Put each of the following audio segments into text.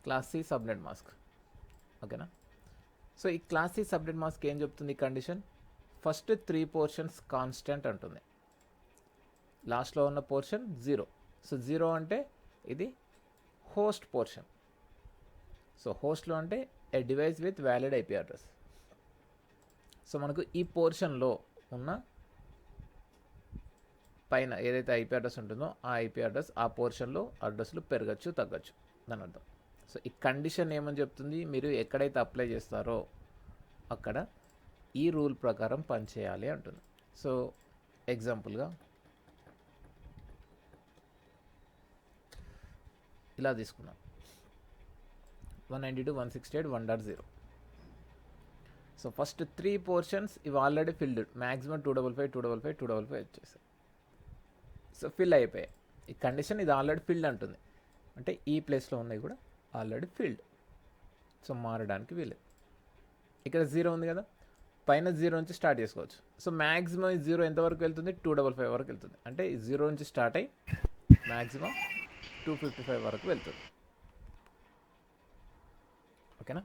Class C subnet mask. ఓకేనా. So ఈ class C subnet mask ఏం చెప్తుంది కండిషన్? ఫస్ట్ 3 పోర్షన్స్ కాన్స్టెంట్ అంటుంది, లాస్ట్లో ఉన్న పోర్షన్ 0. సో 0 అంటే ఇది హోస్ట్ పోర్షన్. సో హోస్ట్లో అంటే a device with valid IP address. So మనకు ఈ పోర్షన్లో ఉన్న పైన ఏదైతే ఐపీ అడ్రస్ ఉంటుందో ఆ ఐపీ అడ్రస్, ఆ పోర్షన్లో అడ్రస్లు పెరగచ్చు తగ్గచ్చు దాని అర్థం. సో ఈ కండిషన్ ఏమని చెప్తుంది? మీరు ఎక్కడైతే అప్లై చేస్తారో అక్కడ ఈ రూల్ ప్రకారం పనిచేయాలి అంటుంది. సో ఎగ్జాంపుల్గా ఇలా తీసుకున్నాం 192.168.1.0. సో ఫస్ట్ 3 పోర్షన్స్ ఇవి ఆల్రెడీ ఫిల్డ్, మ్యాక్సిమం 255 వచ్చేసాయి. సో ఫిల్ అయిపోయాయి. ఈ కండిషన్ ఇది ఆల్రెడీ ఫిల్డ్ అంటుంది, అంటే ఈ ప్లేస్లో ఉన్నాయి కూడా ఆల్రెడీ ఫిల్డ్. సో మారడానికి వీలేదు. ఇక్కడ 0 ఉంది కదా, పైన 0 నుంచి స్టార్ట్ చేసుకోవచ్చు. సో మ్యాక్సిమం ఈ 0 ఎంతవరకు వెళ్తుంది? 255 వరకు వెళ్తుంది. అంటే ఈ 0 నుంచి స్టార్ట్ అయ్యి మ్యాక్సిమం 255 వరకు వెళ్తుంది. ఓకేనా.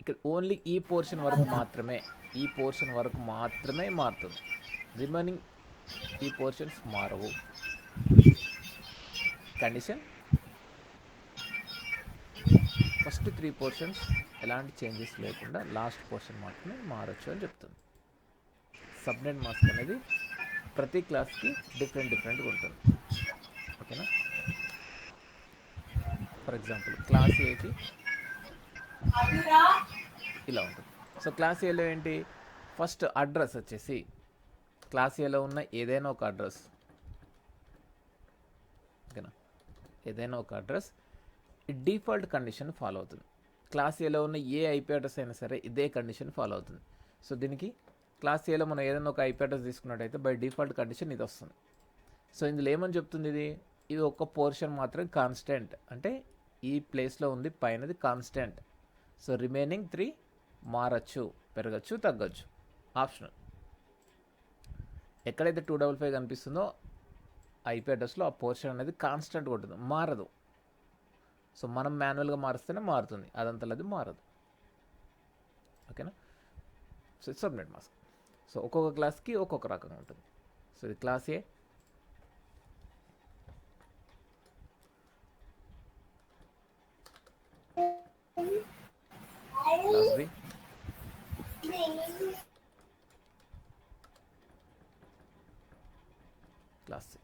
ఇక్కడ ఓన్లీ ఈ పోర్షన్ వరకు మాత్రమే మారుతుంది. రిమైనింగ్ ఈ పోర్షన్స్ మారవు. కండిషన్ ఫస్ట్ 3 పోర్షన్స్ ఎలాంటి చేంజెస్ లేకుండా లాస్ట్ పోర్షన్ మాత్రమే మారచ్చు అని చెప్తుంది. సబ్నెట్ మాస్క్ అనేది ప్రతి క్లాస్కి డిఫరెంట్గా ఉంటుంది. ఓకేనా. ఫర్ ఎగ్జాంపుల్ క్లాస్ ఏకి ఇలా ఉంటుంది. సో క్లాస్ ఏలో ఏంటి? ఫస్ట్ అడ్రస్ వచ్చేసి క్లాస్ ఏలో ఉన్న ఏదైనా ఒక అడ్రస్, ఓకేనా, ఏదైనా ఒక అడ్రస్ డిఫాల్ట్ కండిషన్ ఫాలో అవుతుంది. క్లాస్ ఏలో ఉన్న ఏ ఐపీ అడ్రస్ అయినా సరే ఇదే కండిషన్ ఫాలో అవుతుంది. సో దీనికి క్లాస్ ఏలో మనం ఏదైనా ఒక ఐపీ అడ్రస్ తీసుకున్నట్టయితే బై డిఫాల్ట్ కండిషన్ ఇది వస్తుంది. సో ఇందులో ఏమని చెప్తుంది? ఇది ఒక పోర్షన్ మాత్రం కాన్స్టెంట్, అంటే ఈ ప్లేస్లో ఉంది పైనది కాన్స్టెంట్. సో రిమైనింగ్ 3 మారచ్చు, పెరగచ్చు, తగ్గచ్చు, ఆప్షనల్. ఎక్కడైతే 255 కనిపిస్తుందో ఐపీ అడ్రస్లో ఆ పోర్షన్ అనేది కాన్స్టెంట్గా ఉంటుంది, మారదు. సో మనం మాన్యువల్గా మారుస్తేనే మారుతుంది, అదంతలది మారదు. ఓకేనా. సో ఇది సబ్నెట్ మాస్క్. సో ఒక్కొక్క క్లాస్కి ఒక్కొక్క రకంగా ఉంటుంది. సో ఇది క్లాస్ ఏ, క్లాస్ బి, క్లాస్ సి.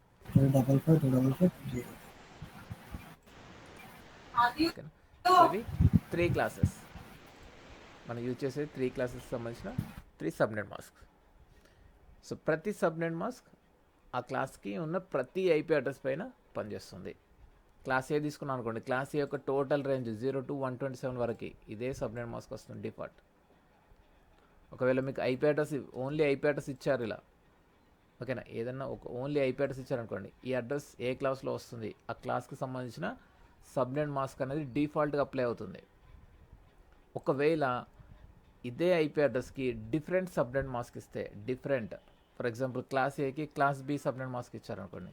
ఓకేనా. సో ఇవి 3 క్లాసెస్ మనం యూజ్ చేసే 3 క్లాసెస్ సంబంధించిన 3 సబ్నెట్ మాస్క్. సో ప్రతి సబ్నెట్ మాస్క్ ఆ క్లాస్కి ఉన్న ప్రతి ఐపీ అడ్రస్ పైన పనిచేస్తుంది. క్లాస్ ఏ తీసుకున్నాం అనుకోండి, క్లాస్ ఏ యొక్క టోటల్ రేంజ్ 0 to 127 వరకు ఇదే సబ్నెట్ మాస్క్ వస్తుంది డిఫాల్ట్. ఒకవేళ మీకు IP address only IP address ఇచ్చారు ఇలా, ఓకేనా, ఏదన్నా ఒక ఓన్లీ ఐపీ అడ్రస్ ఇచ్చారనుకోండి, ఈ అడ్రస్ ఏ క్లాస్లో వస్తుంది ఆ క్లాస్కి సంబంధించిన సబ్నెట్ మాస్క్ అనేది డిఫాల్ట్గా అప్లై అవుతుంది. ఒకవేళ ఇదే ఐపీ అడ్రస్కి డిఫరెంట్ సబ్నెట్ మాస్క్ ఇస్తే, డిఫరెంట్, ఫర్ ఎగ్జాంపుల్ క్లాస్ ఏకి క్లాస్ బి సబ్నెట్ మాస్క్ ఇచ్చారనుకోండి,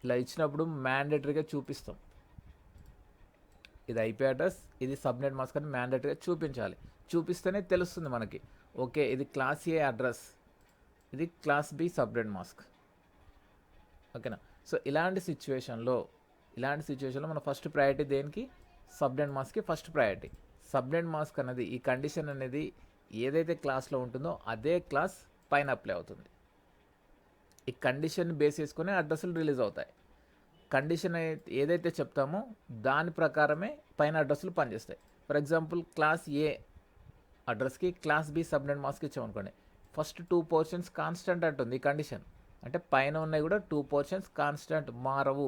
ఇలా ఇచ్చినప్పుడు మ్యాండేటరీగా చూపిస్తాం ఇది ఐపీ అడ్రస్, ఇది సబ్నెట్ మాస్క్ అని మ్యాండేటరీగా చూపించాలి. చూపిస్తేనే తెలుస్తుంది మనకి, ఓకే ఇది క్లాస్ ఏ అడ్రస్, ఇది క్లాస్ బి సబ్నెట్ మాస్క్. ఓకేనా. సో ఇలాంటి సిచ్యువేషన్లో మన ఫస్ట్ ప్రయారిటీ దేనికి? సబ్నెట్ మాస్క్కి ఫస్ట్ ప్రయారిటీ. సబ్నెట్ మాస్క్ అనేది ఈ కండిషన్ అనేది ఏదైతే క్లాస్లో ఉంటుందో అదే క్లాస్ పైన అప్లై అవుతుంది. ఈ కండిషన్ బేస్ చేసుకుని అడ్రస్లు రిలీజ్ అవుతాయి. కండిషన్ ఏదైతే చెప్తామో దాని ప్రకారమే పైన అడ్రస్లు పనిచేస్తాయి. ఫర్ ఎగ్జాంపుల్ క్లాస్ ఏ అడ్రస్కి క్లాస్ బి సబ్నెట్ మాస్క్ ఇచ్చామనుకోండి, ఫస్ట్ 2 పోర్షన్స్ కాన్స్టెంట్ అంటుంది ఈ కండిషన్. అంటే పైన ఉన్నాయి కూడా 2 పోర్షన్స్ కాన్స్టెంట్, మారవు,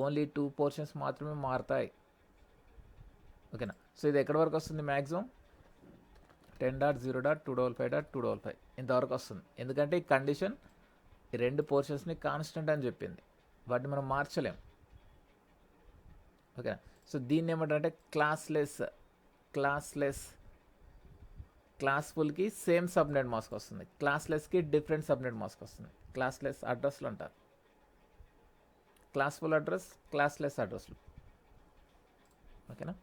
ఓన్లీ 2 పోర్షన్స్ మాత్రమే మారుతాయి. ఓకేనా. సో ఇది ఎక్కడి వరకు వస్తుంది? మ్యాక్సిమం 10.0.255.255 ఇంతవరకు వస్తుంది. ఎందుకంటే ఈ కండిషన్ ఈ 2 పోర్షన్స్ని కాన్స్టెంట్ అని చెప్పింది, వాటిని మనం మార్చలేం. ఓకేనా. సో దీన్ని ఏమంటారంటే క్లాస్ఫుల్కి సేమ్ సబ్నెట్ మాస్క్ వస్తుంది, క్లాస్లెస్కి డిఫరెంట్ సబ్నెట్ మాస్క్ వస్తుంది. క్లాస్లెస్ అడ్రస్లు అంటారు, క్లాస్ఫుల్ అడ్రస్, క్లాస్లెస్ అడ్రస్లు. ఓకేనా.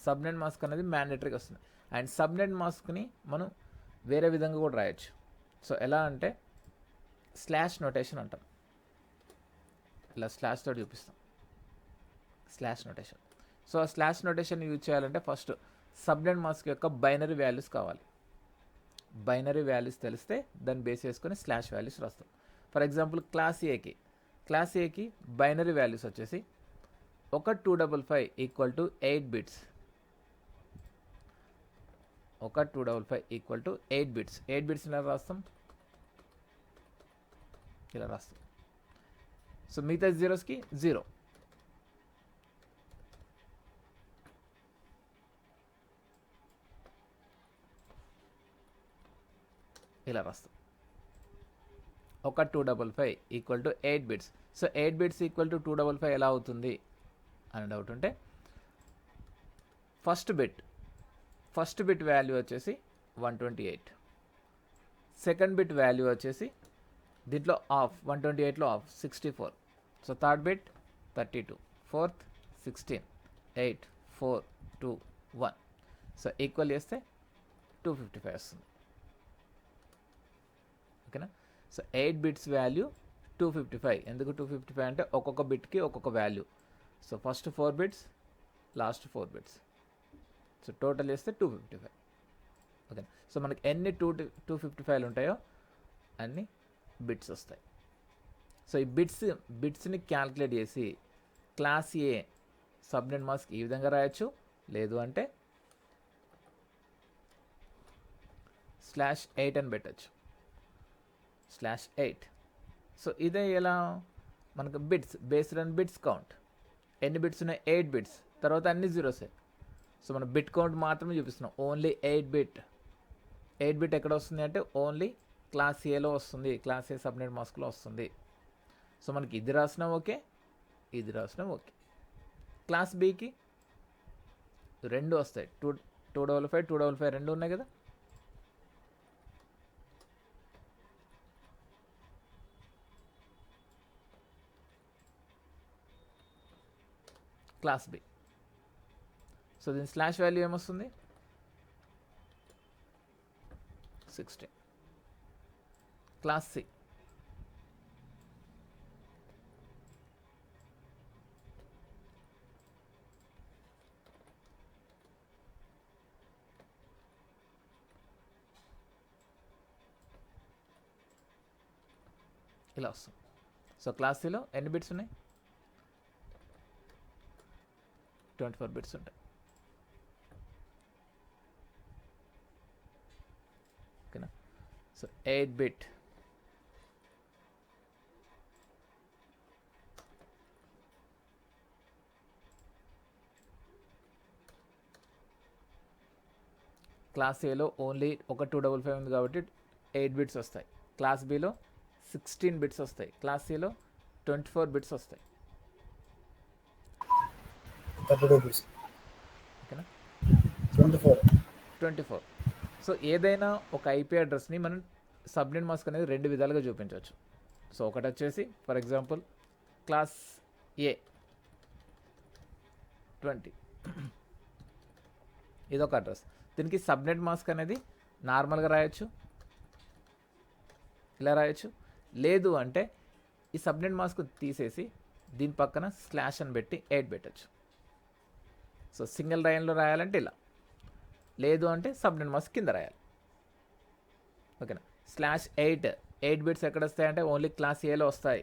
సబ్నెట్ మాస్క్ అనేది మ్యాండేటరీగా వస్తుంది. అండ్ సబ్నెట్ మాస్క్ని మనం వేరే విధంగా కూడా రాయొచ్చు. సో ఎలా అంటే స్లాష్ నోటేషన్ అంటాం. ఇలా స్లాష్ తోటి చూపిస్తాం, స్లాష్ నోటేషన్. సో ఆ స్లాష్ నోటేషన్ యూజ్ చేయాలంటే ఫస్ట్ సబ్నెట్ మాస్క్ యొక్క బైనరీ వాల్యూస్ కావాలి. బైనరీ వాల్యూస్ తెలిస్తే దాన్ని బేస్ చేసుకొని స్లాష్ వాల్యూస్ రాస్తాం. ఫర్ ఎగ్జాంపుల్ క్లాస్ ఏకి బైనరీ వాల్యూస్ వచ్చేసి 1255 equal to 8 bits. 1255 equal to 8 bits. 8 bits ఇలా రాస్తాం, ఇలా రాస్తాం. సో మిగతా జీరోస్కి 0. ఇలా రాస్తాం. 1255 equal to 8 bits. So 8 bits equal to 255 ఎలా అవుతుంది అని డౌట్ ఉంటే ఫస్ట్ బిట్ వాల్యూ వచ్చేసి 128, సెకండ్ బిట్ వాల్యూ వచ్చేసి దీంట్లో ఆఫ్ 128లో of 64. So third bit 32, fourth 16, 8, 4, 2, 1. So equal చేస్తే 255 వస్తుంది. ఓకేనా. So 8 bits value 255. ఎందుకు 255 అంటే ఒక్కొక్క బిట్కి ఒక్కొక్క value. So first 4 bits, last 4 bits. So total చేస్తే 255. ఓకే. సో మనకి ఎన్ని 255 ఉంటాయో అన్ని బిట్స్ వస్తాయి. సో ఈ బిట్స్ని క్యాల్కులేట్ చేసి క్లాస్ ఏ సబ్నెట్ మాస్క్ ఈ విధంగా రాయొచ్చు. లేదు అంటే /8 అని పెట్టచ్చు. /8. సో ఇదే ఎలా మనకు bits based on bits count. ఎన్ని బిట్స్ ఉన్నాయి? 8 బిట్స్. తర్వాత అన్ని జీరోసే. సో మనం బిట్ కౌంట్ మాత్రమే చూపిస్తున్నాం. Only 8 bit. 8 బిట్ ఎక్కడ వస్తుంది అంటే ఓన్లీ క్లాస్ ఏలో వస్తుంది, క్లాస్ ఏ సబ్నెట్ మాస్క్లో వస్తుంది. సో మనకి ఇది రాసినా ఓకే, ఇది రాసినా ఓకే. క్లాస్ బికి 2 వస్తాయి. 255, 255 రెండు ఉన్నాయి కదా. Class B. సో దీని స్లాష్ వాల్యూ ఏమొస్తుంది? 16. క్లాస్ సి ఇలా వస్తుంది. సో క్లాస్ సిలో ఎన్ని బిట్స్ ఉన్నాయి? 24 బిట్స్ ఉంటాయి. ఓకేనా. సో 8 బిట్ క్లాస్ ఏలో ఓన్లీ ఒక 255 ఉంది కాబట్టి 8 బిట్స్ వస్తాయి. క్లాస్ బిలో 16 బిట్స్ వస్తాయి. క్లాస్ సిలో 24 బిట్స్ వస్తాయి. 32 బిట్స్. ఓకేనా. 24. సో ఏదైనా ఒక ఐపీ అడ్రస్ని మనం సబ్నెట్ మాస్క్ అనేది 2 విధాలుగా చూపించవచ్చు. సో ఒకటి వచ్చేసి ఫర్ ఎగ్జాంపుల్ క్లాస్ ఏ 20 ఇదొక అడ్రస్. దీనికి సబ్నెట్ మాస్క్ అనేది నార్మల్గా రాయొచ్చు, ఇలా రాయొచ్చు. లేదు అంటే ఈ సబ్నెట్ మాస్క్ తీసేసి దీని పక్కన స్లాష్ అని పెట్టి 8 పెట్టచ్చు. సో సింగిల్ లైన్లో రాయాలంటే ఇలా, లేదు అంటే సబ్నెట్ మాస్క్ కింద రాయాలి. ఓకేనా. /8 బిట్స్ ఎక్కడ వస్తాయంటే ఓన్లీ క్లాస్ ఏలో వస్తాయి.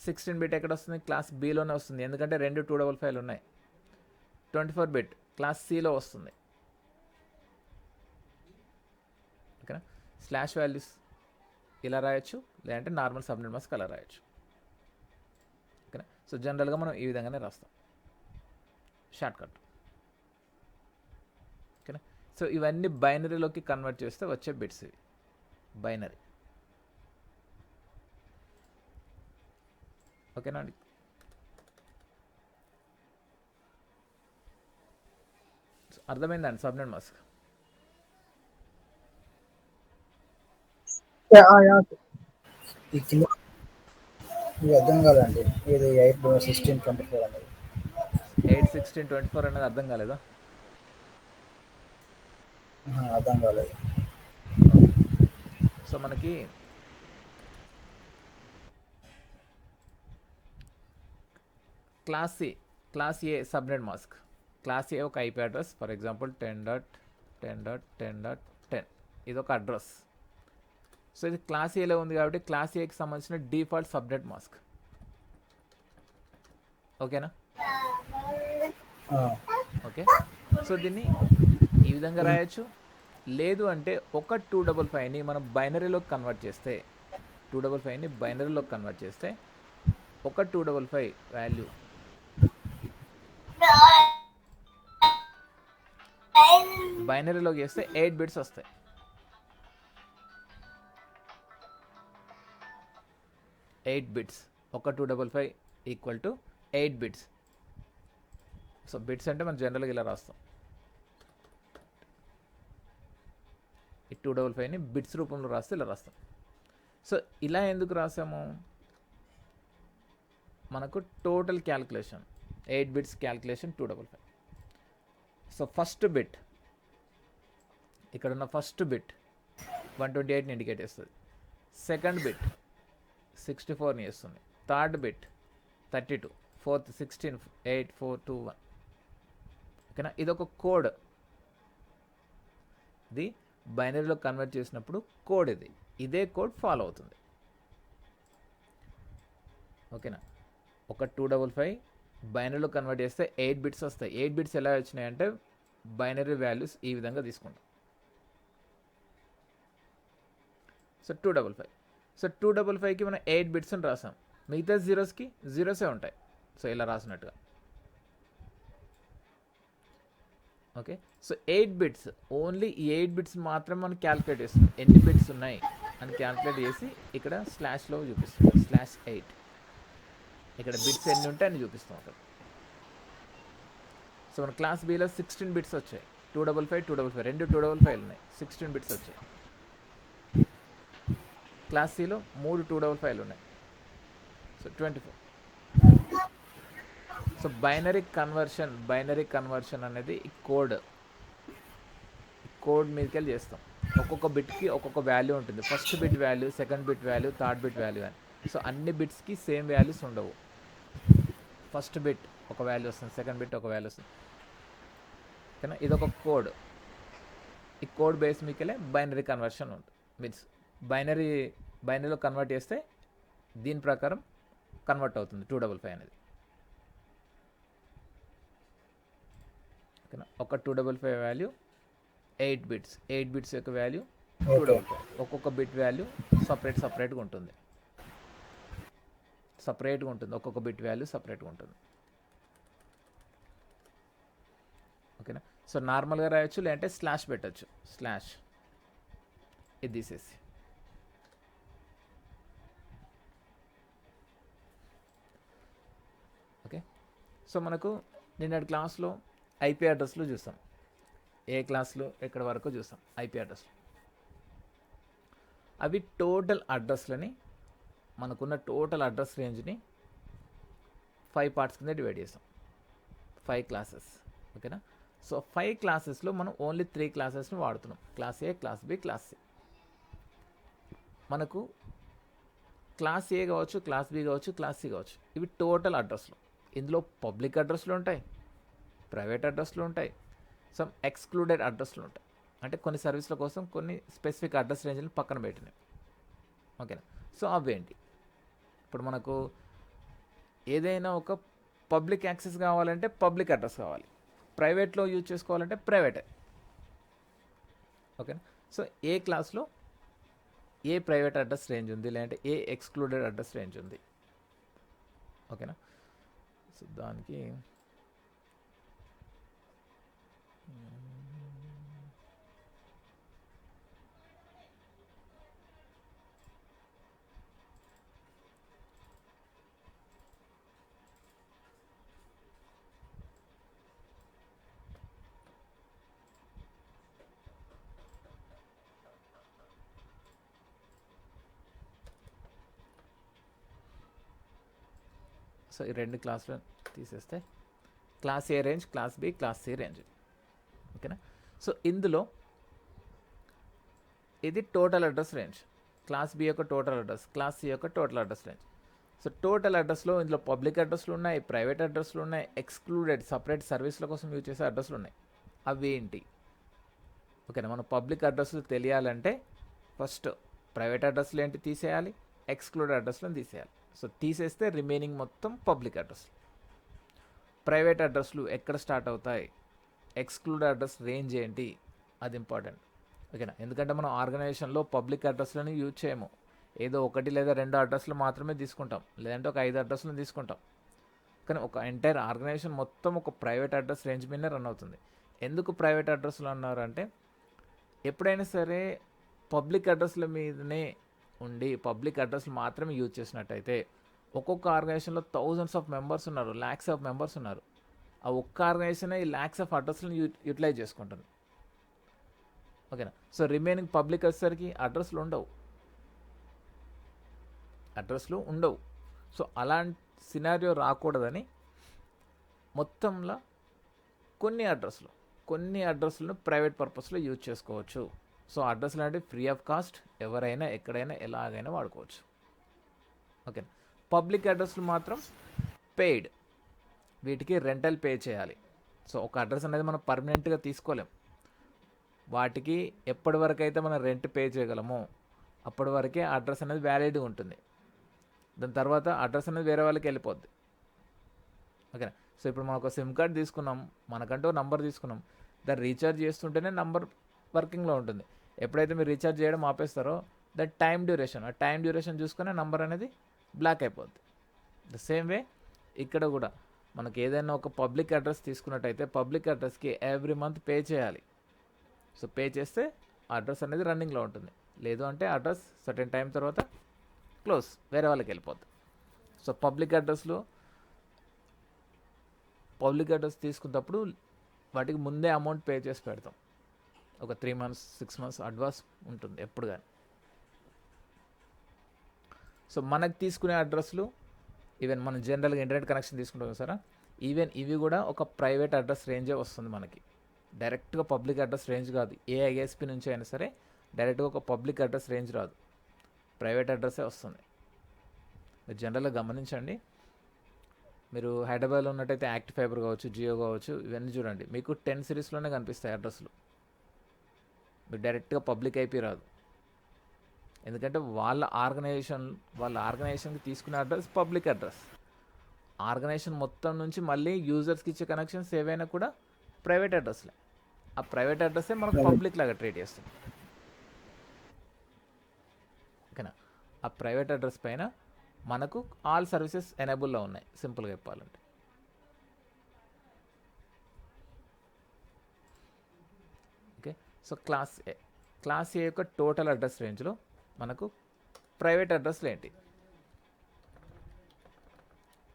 16 బిట్ ఎక్కడ వస్తుంది? క్లాస్ బిలోనే వస్తుంది, ఎందుకంటే 2 255 ఉన్నాయి. 24 బిట్ క్లాస్ సిలో వస్తుంది. ఓకేనా. స్లాష్ వాల్యూస్ ఇలా రాయొచ్చు, లేదంటే నార్మల్ సబ్నెట్ మాస్క్ అలా రాయొచ్చు. ఓకేనా. సో జనరల్గా మనం ఈ విధంగానే రాస్తాం, షార్ట్ కట్. ఓకేనా. సో ఇవన్నీ బైనరీలోకి కన్వర్ట్ చేస్తే వచ్చే బిట్స్ ఇవి బైనరీ. ఓకేనా అండి. అర్థమైందండి సబ్నెట్ మాస్క్? ఈ కింద ఇది అర్థం కాదండి. ఇది 8, 16, 24 అనేది 8, 16, 24 అనేది అర్థం కాలేదా? అర్థం కాలేదు. ఓకే. సో మనకి క్లాస్ ఏ సబ్నెట్ మాస్క్. క్లాస్ ఏ ఒక ఐపీ అడ్రస్, ఫర్ ఎగ్జాంపుల్ 10.10.10.10 ఇది ఒక అడ్రస్. సో ఇది క్లాస్ ఏలో ఉంది కాబట్టి క్లాస్ ఏకి సంబంధించిన డిఫాల్ట్ సబ్నెట్ మాస్క్. ఓకేనా? ఓకే. సో దీన్ని ఈ విధంగా రాయొచ్చు. లేదు అంటే ఒక 255ని మనం బైనరీలోకి కన్వర్ట్ చేస్తే, 255ని బైనరీలోకి కన్వర్ట్ చేస్తే ఒక 255 వాల్యూ బైనరీలోకి చేస్తే 8 బిట్స్ వస్తాయి. 8 బిట్స్. ఒక 255 equal to 8 bits. So bits అంటే మనం జనరల్గా ఇలా రాస్తాం. ఈ 255ని బిట్స్ రూపంలో రాస్తే ఇలా రాస్తాం. సో ఇలా ఎందుకు రాసాము? మనకు total calculation 8 bits calculation 255. So first bit, ఇక్కడ ఉన్న ఫస్ట్ బిట్ 128ని ఇండికేట్ చేస్తుంది. సెకండ్ బిట్ 64ని వేస్తుంది. Third bit 32, fourth 16, 8, 4, 2, 1. ఓకేనా? ఇదొక కోడ్. ఇది బైనరీలో కన్వర్ట్ చేసినప్పుడు కోడ్ ఇది. ఇదే కోడ్ ఫాలో అవుతుంది. ఓకేనా? ఒక 255 బైనరీలో కన్వర్ట్ చేస్తే 8 బిట్స్ వస్తాయి. 8 బిట్స్ ఎలా వచ్చినాయంటే బైనరీ వాల్యూస్ ఈ విధంగా తీసుకుంటాం. సో 255. సో 255కి మనం 8 బిట్స్ అని రాసాం. మిగతా జీరోస్కి జీరోసే ఉంటాయి. సో ఇలా రాసినట్టుగా. ఓకే. సో 8 బిట్స్, ఓన్లీ ఈ 8 బిట్స్ మాత్రం మనం క్యాల్కులేట్ చేస్తాం. ఎన్ని బిట్స్ ఉన్నాయి అని క్యాల్కులేట్ చేసి ఇక్కడ స్లాష్లో చూపిస్తాం. /8. ఇక్కడ బిట్స్ ఎన్ని ఉంటాయి అని చూపిస్తాం అక్కడ. సో మన క్లాస్ బిలో 16 బిట్స్ వచ్చాయి. 255 రెండు 255 ఉన్నాయి. 16 బిట్స్ వచ్చాయి. క్లాస్ సిలో 3 255 ఉన్నాయి. సో 24. సో బైనరీ కన్వర్షన్ అనేది ఈ కోడ్ మీదకి వెళ్ళి చేస్తాం. ఒక్కొక్క బిట్కి ఒక్కొక్క వాల్యూ ఉంటుంది. First bit value, second bit value, third bit value అని. సో అన్ని బిట్స్కి సేమ్ వాల్యూస్ ఉండవు. ఫస్ట్ బిట్ ఒక వాల్యూ వస్తుంది, సెకండ్ బిట్ ఒక వాల్యూ వస్తుంది. ఓకేనా? ఇదొక కోడ్. ఈ కోడ్ బేస్ మీకెళ్ళే బైనరీ కన్వర్షన్ ఉంటుంది. మీన్స్ బైనరీలో కన్వర్ట్ చేస్తే దీని ప్రకారం కన్వర్ట్ అవుతుంది 255 అనేది. ఓకేనా? ఒక 255 వాల్యూ 8 బిట్స్. 8 బిట్స్ యొక్క వాల్యూ 255. ఒక్కొక్క బిట్ వాల్యూ సపరేట్గా ఉంటుంది. ఒక్కొక్క బిట్ వాల్యూ సపరేట్గా ఉంటుంది. ఓకేనా? సో నార్మల్గా రాయొచ్చు, లేదంటే స్లాష్ పెట్టచ్చు. స్లాష్ ఇది తీసేసి. ఓకే. సో మనకు నిన్నటి క్లాస్లో ఐపీ అడ్రస్లు చూస్తాం. ఏ క్లాస్లో ఎక్కడ వరకు చూస్తాం ఐపీ అడ్రస్లు. అవి టోటల్ అడ్రస్లని, మనకున్న టోటల్ అడ్రస్ రేంజ్ని 5 పార్ట్స్ కింద డివైడ్ చేస్తాం. 5 క్లాసెస్. ఓకేనా? సో 5 క్లాసెస్లో మనం ఓన్లీ 3 క్లాసెస్ని వాడుతున్నాం. క్లాస్ ఏ, క్లాస్ బి, క్లాస్ సి. మనకు క్లాస్ ఏ కావచ్చు, క్లాస్ బి కావచ్చు, క్లాస్ సి కావచ్చు. ఇవి టోటల్ అడ్రస్లు. ఇందులో పబ్లిక్ అడ్రస్లు ఉంటాయి, ప్రైవేట్ అడ్రస్లు ఉంటాయి, సమ్ ఎక్స్క్లూడెడ్ అడ్రస్లు ఉంటాయి. అంటే కొన్ని సర్వీస్ల కోసం కొన్ని స్పెసిఫిక్ అడ్రస్ రేంజ్ని పక్కన పెట్టినాయి. ఓకేనా? సో అవేంటి? ఇప్పుడు మనకు ఏదైనా ఒక పబ్లిక్ యాక్సెస్ కావాలంటే పబ్లిక్ అడ్రస్ కావాలి, ప్రైవేట్లో యూజ్ చేసుకోవాలంటే ప్రైవేటే. ఓకేనా? సో ఏ క్లాస్లో ఏ ప్రైవేట్ అడ్రస్ రేంజ్ ఉంది, లేదంటే ఏ ఎక్స్క్లూడెడ్ అడ్రస్ రేంజ్ ఉంది. ఓకేనా? సో దానికి సో ఈ 2 క్లాసులు తీసేస్తే class A range, class B, class C range. ఓకేనా. సో ఇందులో ఇది total address range, class B యొక్క టోటల్ అడ్రస్, క్లాస్ సి యొక్క total address range. So total అడ్రస్లో ఇందులో పబ్లిక్ అడ్రస్లు ఉన్నాయి, ప్రైవేట్ అడ్రస్లు ఉన్నాయి, ఎక్స్క్లూడెడ్ సపరేట్ సర్వీస్ల కోసం యూజ్ చేసే అడ్రస్లు ఉన్నాయి. అవి ఏంటి? ఓకేనా. మన పబ్లిక్ అడ్రస్లు తెలియాలంటే ఫస్ట్ ప్రైవేట్ అడ్రస్లు ఏంటి తీసేయాలి, ఎక్స్క్లూడెడ్ అడ్రస్లను తీసేయాలి. సో తీసేస్తే రిమైనింగ్ మొత్తం పబ్లిక్ అడ్రస్. ప్రైవేట్ అడ్రస్లు ఎక్కడ స్టార్ట్ అవుతాయి, ఎక్స్క్లూడెడ్ అడ్రస్ రేంజ్ ఏంటి, అది ఇంపార్టెంట్. ఓకేనా. ఎందుకంటే మనం ఆర్గనైజేషన్లో పబ్లిక్ అడ్రస్లను యూజ్ చేయము, ఏదో 1 లేదా 2 అడ్రస్లు మాత్రమే తీసుకుంటాం, లేదంటే ఒక 5 అడ్రస్లను తీసుకుంటాం. కానీ ఒక ఎంటైర్ ఆర్గనైజేషన్ మొత్తం ఒక ప్రైవేట్ అడ్రస్ రేంజ్ మీదనే రన్ అవుతుంది. ఎందుకు ప్రైవేట్ అడ్రస్లు అన్నారంటే ఎప్పుడైనా సరే పబ్లిక్ అడ్రస్ల మీదనే ఉండి పబ్లిక్ అడ్రస్లు మాత్రమే యూజ్ చేసినట్టయితే ఒక్కొక్క ఆర్గనైజేషన్లో థౌజండ్స్ ఆఫ్ మెంబర్స్ ఉన్నారు, ల్యాక్స్ ఆఫ్ మెంబర్స్ ఉన్నారు. ఆ ఒక్క ఆర్గనైజేషన్ ఈ ల్యాక్స్ ఆఫ్ అడ్రస్లను యూటిలైజ్ చేసుకుంటుంది. ఓకేనా. సో రిమైనింగ్ పబ్లిక్ వచ్చేసరికి అడ్రస్లు ఉండవు. సో అలాంటి సినారియో రాకూడదని మొత్తంలో కొన్ని అడ్రస్లను ప్రైవేట్ పర్పస్లో యూజ్ చేసుకోవచ్చు. సో అడ్రస్లు అంటే ఫ్రీ ఆఫ్ కాస్ట్, ఎవరైనా ఎక్కడైనా ఎలాగైనా వాడుకోవచ్చు. ఓకే. పబ్లిక్ అడ్రస్లు మాత్రం పెయిడ్, వీటికి రెంటల్ పే చేయాలి. సో ఒక అడ్రస్ అనేది మనం పర్మనెంట్గా తీసుకోలేం, వాటికి ఎప్పటి వరకు అయితే మనం రెంట్ పే చేయగలమో అప్పటి వరకే అడ్రస్ అనేది వ్యాలిడ్గా ఉంటుంది. దాని తర్వాత అడ్రస్ అనేది వేరే వాళ్ళకి వెళ్ళిపోద్ది. ఓకేనా. సో ఇప్పుడు మనం ఒక సిమ్ కార్డ్ తీసుకున్నాం, మనకంటూ నంబర్ తీసుకున్నాం, దాన్ని రీఛార్జ్ చేస్తుంటేనే నంబర్ వర్కింగ్లో ఉంటుంది. ఎప్పుడైతే మీరు రీఛార్జ్ చేయడం ఆపేస్తారో దట్ ఆ టైం డ్యూరేషన్ చూసుకునే నంబర్ అనేది బ్లాక్ అయిపోద్ది. ద సేమ్ వే ఇక్కడ కూడా మనకి ఏదైనా ఒక పబ్లిక్ అడ్రస్ తీసుకున్నట్టయితే పబ్లిక్ అడ్రస్కి ఎవ్రీ మంత్ పే చేయాలి. సో పే చేస్తే అడ్రస్ అనేది రన్నింగ్లో ఉంటుంది, లేదు అంటే అడ్రస్ సర్టెన్ టైం తర్వాత క్లోజ్, వేరే వాళ్ళకి వెళ్ళిపోద్ది. సో పబ్లిక్ అడ్రస్ తీసుకున్నప్పుడు వాటికి ముందే అమౌంట్ పే చేసి పెడతాం, ఒక 3 months 6 months అడ్వాన్స్ ఉంటుంది ఎప్పుడు కానీ. సో మనకు తీసుకునే అడ్రస్లు ఈవెన్ మనం జనరల్గా ఇంటర్నెట్ కనెక్షన్ తీసుకుంటాం సరే, ఈవెన్ ఇవి కూడా ఒక ప్రైవేట్ అడ్రస్ రేంజే వస్తుంది మనకి, డైరెక్ట్గా పబ్లిక్ అడ్రస్ రేంజ్ కాదు. ఏ ఐఎస్పీ నుంచి అయినా సరే డైరెక్ట్గా ఒక పబ్లిక్ అడ్రస్ రేంజ్ రాదు, ప్రైవేట్ అడ్రస్సే వస్తుంది. మీరు జనరల్గా గమనించండి, మీరు హైదరాబాద్లో ఉన్నట్టయితే యాక్ట్ ఫైబర్ కావచ్చు, జియో కావచ్చు, ఇవన్నీ చూడండి, మీకు 10 సిరీస్లోనే కనిపిస్తాయి అడ్రస్లు. మీకు డైరెక్ట్గా పబ్లిక్ ఐపీ రాదు, ఎందుకంటే వాళ్ళ ఆర్గనైజేషన్కి తీసుకునే అడ్రస్ పబ్లిక్ అడ్రస్. ఆర్గనైజేషన్ మొత్తం నుంచి మళ్ళీ యూజర్స్కి ఇచ్చే కనెక్షన్స్ ఏవైనా కూడా ప్రైవేట్ అడ్రస్లే. ఆ ప్రైవేట్ అడ్రస్సే మనకు పబ్లిక్ లాగా ట్రీట్ చేస్తుంది. ఓకేనా. ఆ ప్రైవేట్ అడ్రస్ పైన మనకు ఆల్ సర్వీసెస్ ఎనేబుల్లో ఉన్నాయి, సింపుల్గా చెప్పాలంటే. ఓకే. సో క్లాస్ ఏ యొక్క టోటల్ అడ్రస్ రేంజ్లో మనకు ప్రైవేట్ అడ్రస్లు ఏంటి,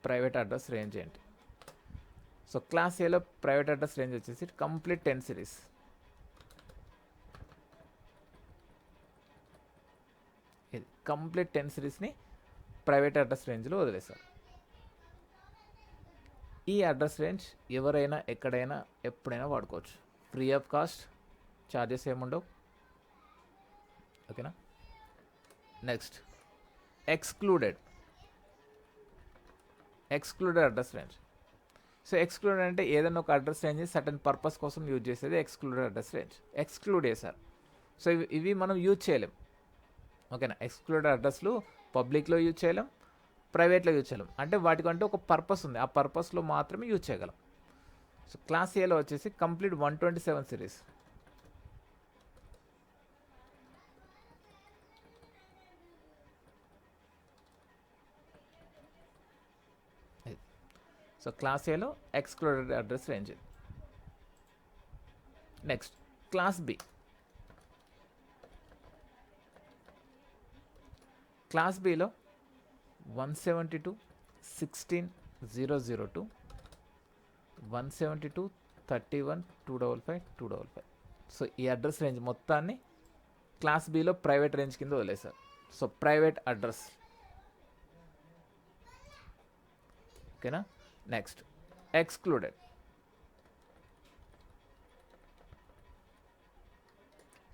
ప్రైవేట్ అడ్రస్ రేంజ్ ఏంటి? సో క్లాస్ ఏలో ప్రైవేట్ అడ్రస్ రేంజ్ వచ్చేసి కంప్లీట్ 10 సిరీస్. ఇది కంప్లీట్ 10 సిరీస్ని ప్రైవేట్ అడ్రస్ రేంజ్లో వదిలేశారు. ఈ అడ్రస్ రేంజ్ ఎవరైనా ఎక్కడైనా ఎప్పుడైనా వాడుకోవచ్చు, ఫ్రీ ఆఫ్ కాస్ట్, ఛార్జెస్ ఏముండవు. ఓకేనా. Next excluded address range. So excluded అంటే ఏదైనా ఒక అడ్రస్ రేంజ్ సర్టన్ పర్పస్ కోసం యూజ్ చేసేది ఎక్స్క్లూడెడ్ అడ్రస్ రేంజ్. ఎక్స్క్లూడ్ చేశారు, సో ఇవి మనం యూజ్ చేయలేం. ఓకేనా. ఎక్స్క్లూడెడ్ అడ్రస్లు పబ్లిక్లో యూజ్ చేయలేం, ప్రైవేట్లో యూజ్ చేయలేం, అంటే వాటికంటే ఒక పర్పస్ ఉంది, ఆ పర్పస్లో మాత్రమే యూజ్ చేయగలం. సో క్లాస్ ఏలో వచ్చేసి కంప్లీట్ 127 సిరీస్. సో క్లాస్ ఏలో excluded address range. Next class B. Class బిలో 172.16.002, 172.31.255.255. సో ఈ అడ్రస్ రేంజ్ మొత్తాన్ని క్లాస్ బిలో ప్రైవేట్ రేంజ్ కింద వదిలేశారు. So private address. ఓకేనా. Next excluded.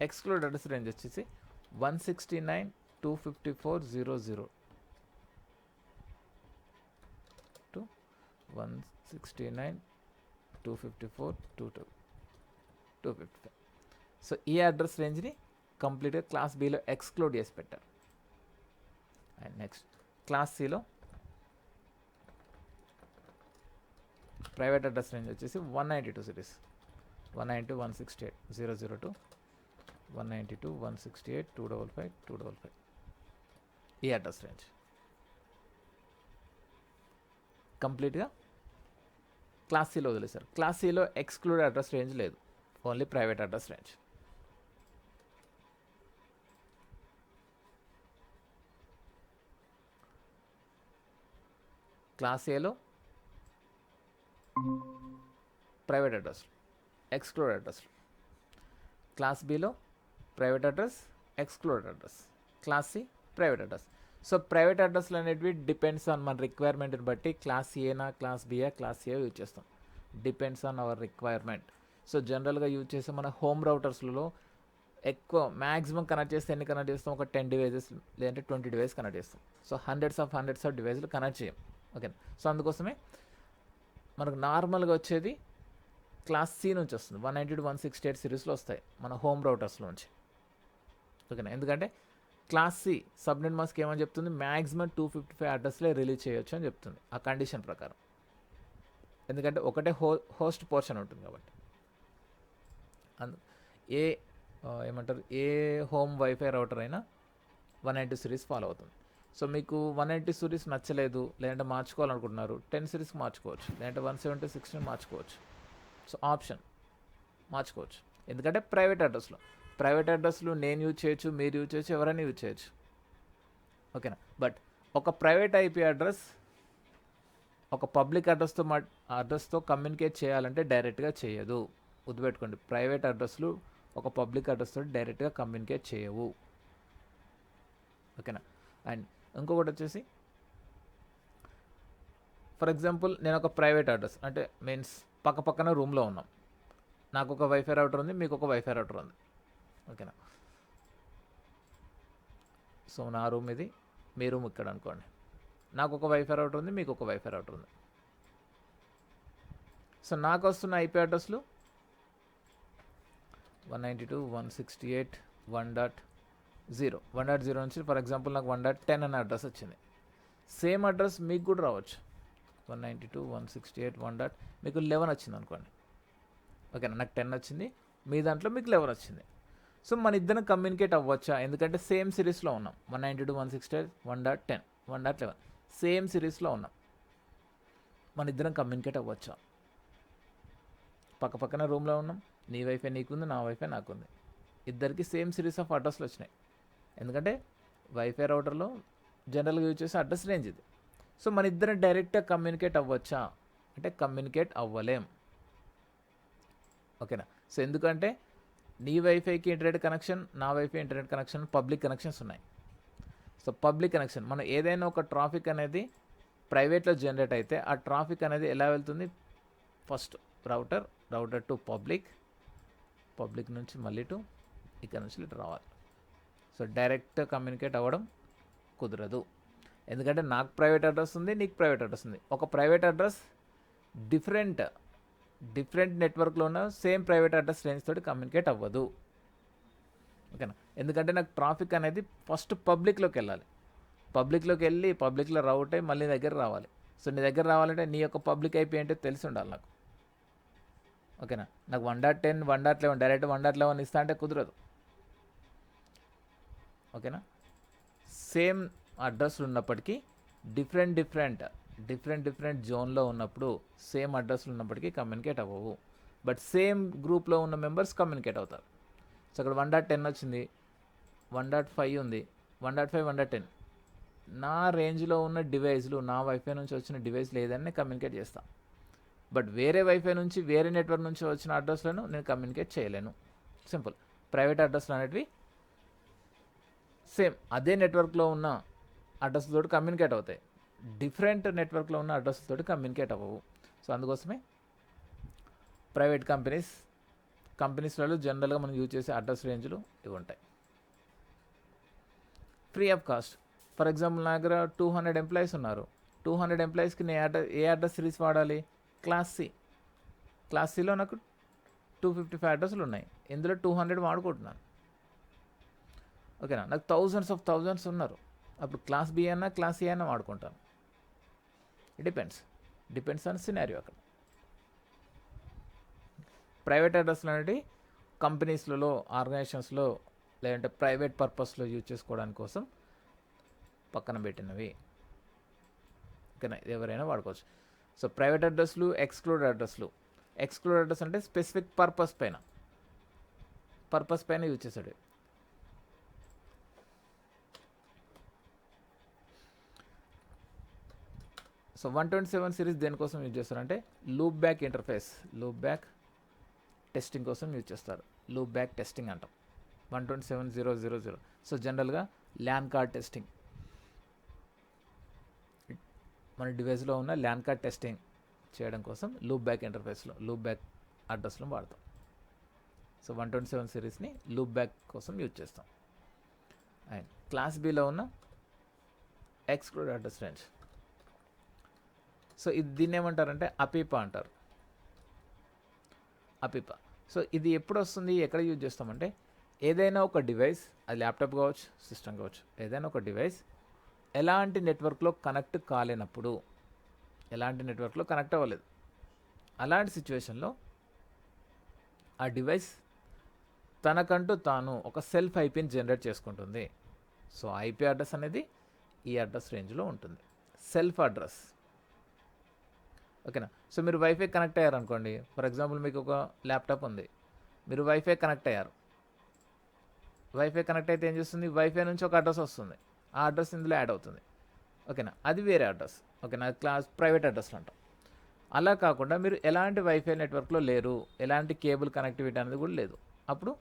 Exclude address range వచ్చేసి 169.254.0.0 టు 169.254.255. సో ఈ అడ్రస్ రేంజ్ని కంప్లీట్గా క్లాస్ బిలో ఎక్స్క్లూడ్ చేసి పెట్టారు. అండ్ నెక్స్ట్ క్లాస్ సిలో ప్రైవేట్ అడ్రస్ రేంజ్ వచ్చేసి 192 సిరీస్ 192.168.0.0 192.168.255.255 ఈ అడ్రస్ రేంజ్ కంప్లీట్గా క్లాస్ సిలో వదిలేశారు. క్లాస్ సిలో ఎక్స్క్లూడ్ అడ్రస్ రేంజ్ లేదు, only private address range. Class ఏలో private address, exclude address. Class బిలో private address, exclude address. Class C private address. So private అడ్రస్లు అనేటివి డిపెండ్స్ ఆన్ మన రిక్వైర్మెంట్ని బట్టి క్లాస్ ఏనా క్లాస్ బియా క్లాస్ ఏ యూజ్ చేస్తాం, depends on our requirement. So జనరల్గా యూజ్ చేసే మన హోమ్ రౌటర్స్లలో ఎక్కువ మ్యాక్సిమం కనెక్ట్ చేస్తే ఎన్ని కనెక్ట్ చేస్తాం, ఒక 10 డివైజెస్ లేదంటే 20 డివైస్ కనెక్ట్ చేస్తాం. సో హండ్రెడ్స్ ఆఫ్ డివైస్లు కనెక్ట్ చేయం. ఓకే, సో అందుకోసమే మనకు నార్మల్గా వచ్చేది క్లాస్ సి నుంచి వస్తుంది. 192.168 సిరీస్లో వస్తాయి మన హోమ్ రౌటర్స్లో నుంచి. ఓకేనా, ఎందుకంటే క్లాస్ సి సబ్నెట్ మాస్క్ ఏమని చెప్తుంది, మ్యాక్సిమం 255 అడ్రస్లే రిలీజ్ చేయొచ్చు అని చెప్తుంది ఆ కండిషన్ ప్రకారం. ఎందుకంటే ఒకటే హోస్ట్ పోర్షన్ ఉంటుంది కాబట్టి. ఏమంటారు, ఏ హోమ్ వైఫై రౌటర్ అయినా 192 సిరీస్ ఫాలో అవుతుంది. సో మీకు 190 సిరీస్ నచ్చలేదు లేదంటే మార్చుకోవాలనుకుంటున్నారు, 10 సిరీస్ మార్చుకోవచ్చు, లేదంటే 170.16 మార్చుకోవచ్చు. సో ఆప్షన్ మార్చుకోవచ్చు. ఎందుకంటే ప్రైవేట్ అడ్రస్లు నేను యూజ్ చేయొచ్చు, మీరు యూజ్ చేయొచ్చు, ఎవరైనా యూజ్ చేయొచ్చు. ఓకేనా, బట్ ఒక ప్రైవేట్ ఐపీ అడ్రస్ ఒక పబ్లిక్ అడ్రస్తో కమ్యూనికేట్ చేయాలంటే డైరెక్ట్గా చేయదు. గుర్తుపెట్టుకోండి, ప్రైవేట్ అడ్రస్లు ఒక పబ్లిక్ అడ్రస్తో డైరెక్ట్గా కమ్యూనికేట్ చేయవు. ఓకేనా, అండ్ ఇంకొకటి వచ్చేసి ఫర్ ఎగ్జాంపుల్ నేను ఒక ప్రైవేట్ అడ్రస్ అంటే మీన్స్ పక్కన రూమ్లో ఉన్నాం, నాకు ఒక వైఫై రౌటర్ ఉంది, మీకు ఒక వైఫై రౌటర్ ఉంది. ఓకేనా, సో నా రూమ్ ఇది, మీ రూమ్ ఇక్కడ అనుకోండి. నాకు ఒక వైఫై రౌటర్ ఉంది, మీకు ఒక వైఫై రౌటర్ ఉంది. సో నాకు వస్తున్న ఐపీ అడ్రస్లు 192.168.1.0 1.0 నుంచి ఫర్ ఎగ్జాంపుల్ నాకు 1.10 అనే అడ్రస్ వచ్చింది. సేమ్ అడ్రస్ మీకు కూడా రావచ్చు. 192.168.1. మీకు 11 వచ్చింది అనుకోండి. ఓకేనా, నాకు 10 వచ్చింది, మీ దాంట్లో మీకు 11 వచ్చింది. సో మన ఇద్దరం కమ్యూనికేట్ అవ్వచ్చా, ఎందుకంటే సేమ్ సిరీస్లో ఉన్నాం. 192.168.1.10 1.11 సేమ్ సిరీస్లో ఉన్నాం, మన ఇద్దరం కమ్యూనికేట్ అవ్వచ్చా? పక్కన రూమ్లో ఉన్నాం, నీ వైఫై నీకుంది, నా వైఫై నాకుంది, ఇద్దరికి సేమ్ సిరీస్ ఆఫ్ అడ్రస్లు వచ్చినాయి. ఎందుకంటే వైఫై రౌటర్లో జనరల్గా యూజ్ చేసే అడ్రస్ రేంజ్ ఇది. సో మన ఇద్దరం డైరెక్ట్గా కమ్యూనికేట్ అవ్వచ్చా అంటే కమ్యూనికేట్ అవ్వలేం. ఓకేనా, సో ఎందుకంటే నీ వైఫైకి ఇంటర్నెట్ కనెక్షన్, నా wifi internet connection, public connections ఉన్నాయి. సో పబ్లిక్ కనెక్షన్ మనం ఏదైనా ఒక ట్రాఫిక్ అనేది ప్రైవేట్లో జనరేట్ అయితే ఆ ట్రాఫిక్ అనేది ఎలా వెళ్తుంది, ఫస్ట్ రౌటర్ టు పబ్లిక్ నుంచి మళ్ళీ టు ఇక్కడ నుంచి ఇటు రావాలి. సో డైరెక్ట్ కమ్యూనికేట్ అవ్వడం కుదరదు, ఎందుకంటే నాకు ప్రైవేట్ అడ్రస్ ఉంది, నీకు ప్రైవేట్ అడ్రస్ ఉంది. ఒక ప్రైవేట్ అడ్రస్ డిఫరెంట్ నెట్వర్క్లో ఉన్న సేమ్ ప్రైవేట్ అడ్రస్ రేంజ్ తోటి కమ్యూనికేట్ అవ్వదు. ఓకేనా, ఎందుకంటే నాకు ట్రాఫిక్ అనేది ఫస్ట్ పబ్లిక్లోకి వెళ్ళాలి, పబ్లిక్లోకి వెళ్ళి పబ్లిక్లో రౌట్ అయ్యి మళ్ళీ దగ్గర రావాలి. సో నీ దగ్గర రావాలంటే నీ యొక్క పబ్లిక్ ఐపీ ఏంటో తెలిసి ఉండాలి నాకు. ఓకేనా, నాకు 1.10 1.11 డైరెక్ట్ 1.11 ఇస్తా అంటే కుదరదు. ఓకేనా, సేమ్ అడ్రస్లు ఉన్నప్పటికీ డిఫరెంట్ జోన్లో ఉన్నప్పుడు సేమ్ అడ్రస్లు ఉన్నప్పటికీ కమ్యూనికేట్ అవ్వవు. బట్ సేమ్ గ్రూప్లో ఉన్న మెంబర్స్ కమ్యూనికేట్ అవుతారు. సో అక్కడ 1.10 వచ్చింది, 1.5 ఉంది, 1.5 1.10 నా రేంజ్లో ఉన్న డివైస్లు, నా వైఫై నుంచి వచ్చిన డివైస్ లేదని కమ్యూనికేట్ చేస్తాను. బట్ వేరే వైఫై నుంచి వేరే నెట్వర్క్ నుంచి వచ్చిన అడ్రస్లను నేను కమ్యూనికేట్ చేయలేను. సింపుల్. ప్రైవేట్ అడ్రస్లు అనేటివి సేమ్ అదే నెట్వర్క్లో ఉన్న అడ్రస్లతో కమ్యూనికేట్ అవుతాయి, డిఫరెంట్ నెట్వర్క్లో ఉన్న అడ్రస్లతో కమ్యూనికేట్ అవ్వవు. సో అందుకోసమే ప్రైవేట్ కంపెనీస్ కంపెనీస్లలో జనరల్గా మనం యూజ్ చేసే అడ్రస్ రేంజ్లు ఇవి ఉంటాయి. Free of cost. For example నా దగ్గర 200 ఎంప్లాయీస్ ఉన్నారు. 200 ఎంప్లాయీస్కి నేను ఏ అడ్రస్ సిరీస్ వాడాలి? Class C. క్లాస్ సిలో నాకు 255 అడ్రస్లు ఉన్నాయి. ఇందులో 200 వాడుకుంటున్నాను. ఓకేనా, నాకు థౌజండ్స్ ఉన్నారు. అప్పుడు క్లాస్ బి అయినా క్లాస్ ఏ అయినా వాడుకుంటాను. It depends on scenario. అక్కడ ప్రైవేట్ అడ్రస్లు అనేవి కంపెనీస్లలో, ఆర్గనైజేషన్స్లో లేదంటే ప్రైవేట్ పర్పస్లో యూజ్ చేసుకోవడానికి కోసం పక్కన పెట్టినవి. ఓకేనా, ఎవరైనా వాడుకోవచ్చు. సో ప్రైవేట్ అడ్రస్లు, ఎక్స్క్లూడెడ్ అడ్రస్ అంటే స్పెసిఫిక్ పర్పస్ పైన యూజ్ చేశాడు. సో 127 సిరీస్ దేనికోసం యూజ్ చేస్తారంటే loop back interface, loop back testing కోసం యూజ్ చేస్తారు. లూప్ బ్యాక్ టెస్టింగ్ అంటాం 127.0.0.0. సో జనరల్గా ల్యాన్ కార్డ్ టెస్టింగ్, మన డివైస్లో ఉన్న ల్యాన్ కార్డ్ టెస్టింగ్ చేయడం కోసం లూప్ బ్యాక్ ఇంటర్ఫేస్లో లూప్ బ్యాక్ అడ్రస్లో వాడతాం. సో 127 సిరీస్ని లూప్ బ్యాక్ కోసం యూజ్ చేస్తాం. అండ్ క్లాస్ బిలో ఉన్న ఎక్స్క్లూడ్ అడ్రస్ రేంజ్. సో దీన్ని ఏమంటారంటే అపీపా అంటారు. సో ఇది ఎప్పుడు వస్తుంది, ఎక్కడ యూజ్ చేస్తామంటే ఏదైనా ఒక డివైస్, అది ల్యాప్టాప్ కావచ్చు, సిస్టమ్ కావచ్చు, ఏదైనా ఒక డివైస్ ఎలాంటి నెట్వర్క్లో కనెక్ట్ కాలేనప్పుడు, ఎలాంటి నెట్వర్క్లో కనెక్ట్ అవ్వలేదు, అలాంటి సిచ్యువేషన్లో ఆ డివైస్ తనకంటూ తాను ఒక సెల్ఫ్ ఐపీని జనరేట్ చేసుకుంటుంది. సో ఐపీ అడ్రస్ అనేది ఈ అడ్రస్ రేంజ్లో ఉంటుంది, సెల్ఫ్ అడ్రస్. ఓకేనా. సో మీరు వైఫై కనెక్ట్ అయ్యారు అనుకోండి. ఫర్ ఎగ్జాంపుల్ మీకు ఒక ల్యాప్టాప్ ఉంది, మీరు వైఫై కనెక్ట్ అయ్యారు. వైఫై కనెక్ట్ అయితే ఏం చేస్తుంది, వైఫై నుంచి ఒక అడ్రస్ వస్తుంది, ఆ అడ్రస్ ఇందులో యాడ్ అవుతుంది. ఓకేనా, అది వేరే అడ్రస్. ఓకేనా, క్లాస్ ప్రైవేట్ అడ్రస్లు అంటాం. అలా కాకుండా మీరు ఎలాంటి వైఫై నెట్వర్క్లో లేరు, ఎలాంటి కేబుల్ కనెక్టివిటీ అనేది కూడా లేదు, అప్పుడు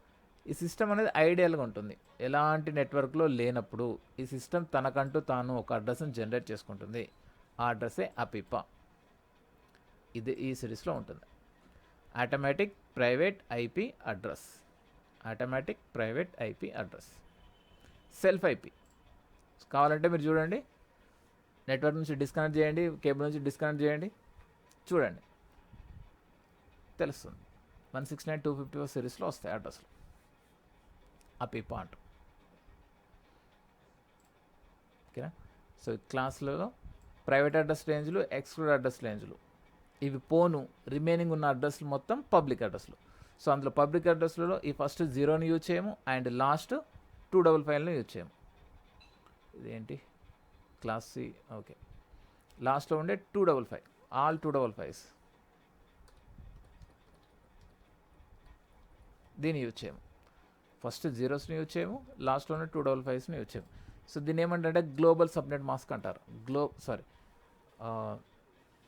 ఈ సిస్టమ్ అనేది ఐడియల్గా ఉంటుంది. ఎలాంటి నెట్వర్క్లో లేనప్పుడు ఈ సిస్టమ్ తనకంటూ తాను ఒక అడ్రస్ని జనరేట్ చేసుకుంటుంది. ఆ అడ్రస్సే అపీపా. ఇది ఈ సిరీస్లో ఉంటుంది. Automatic private IP address, automatic private IP address, self IP. కావాలంటే మీరు చూడండి, నెట్వర్క్ నుంచి డిస్కనెక్ట్ చేయండి, కేబుల్ నుంచి డిస్కనెక్ట్ చేయండి, చూడండి తెలుస్తుంది. 169.254 సిరీస్లో వస్తాయి అడ్రస్లు, అపీపా అంటారు. ఓకేనా. సో క్లాస్లలో ప్రైవేట్ అడ్రస్ రేంజ్లు, ఎక్స్క్లూడ్ అడ్రస్ రేంజ్లు, ఇవి పోను రిమైనింగ్ ఉన్న అడ్రస్లు మొత్తం పబ్లిక్ అడ్రస్లు. సో అందులో పబ్లిక్ అడ్రస్లలో ఈ ఫస్ట్ 0ని యూజ్ చేయము అండ్ లాస్ట్ 255ని యూజ్ చేయము. ఇదేంటి క్లాస్ సి. ఓకే, లాస్ట్లో ఉండే 255, ఆల్ 255s దీన్ని యూజ్ చేయము. ఫస్ట్ 0స్ని యూజ్ చేయము, లాస్ట్లో ఉన్న 255స్ని యూజ్ చేయము. సో దీన్ని ఏమంటారంటే గ్లోబల్ సబ్నెట్ మాస్క్ అంటారు.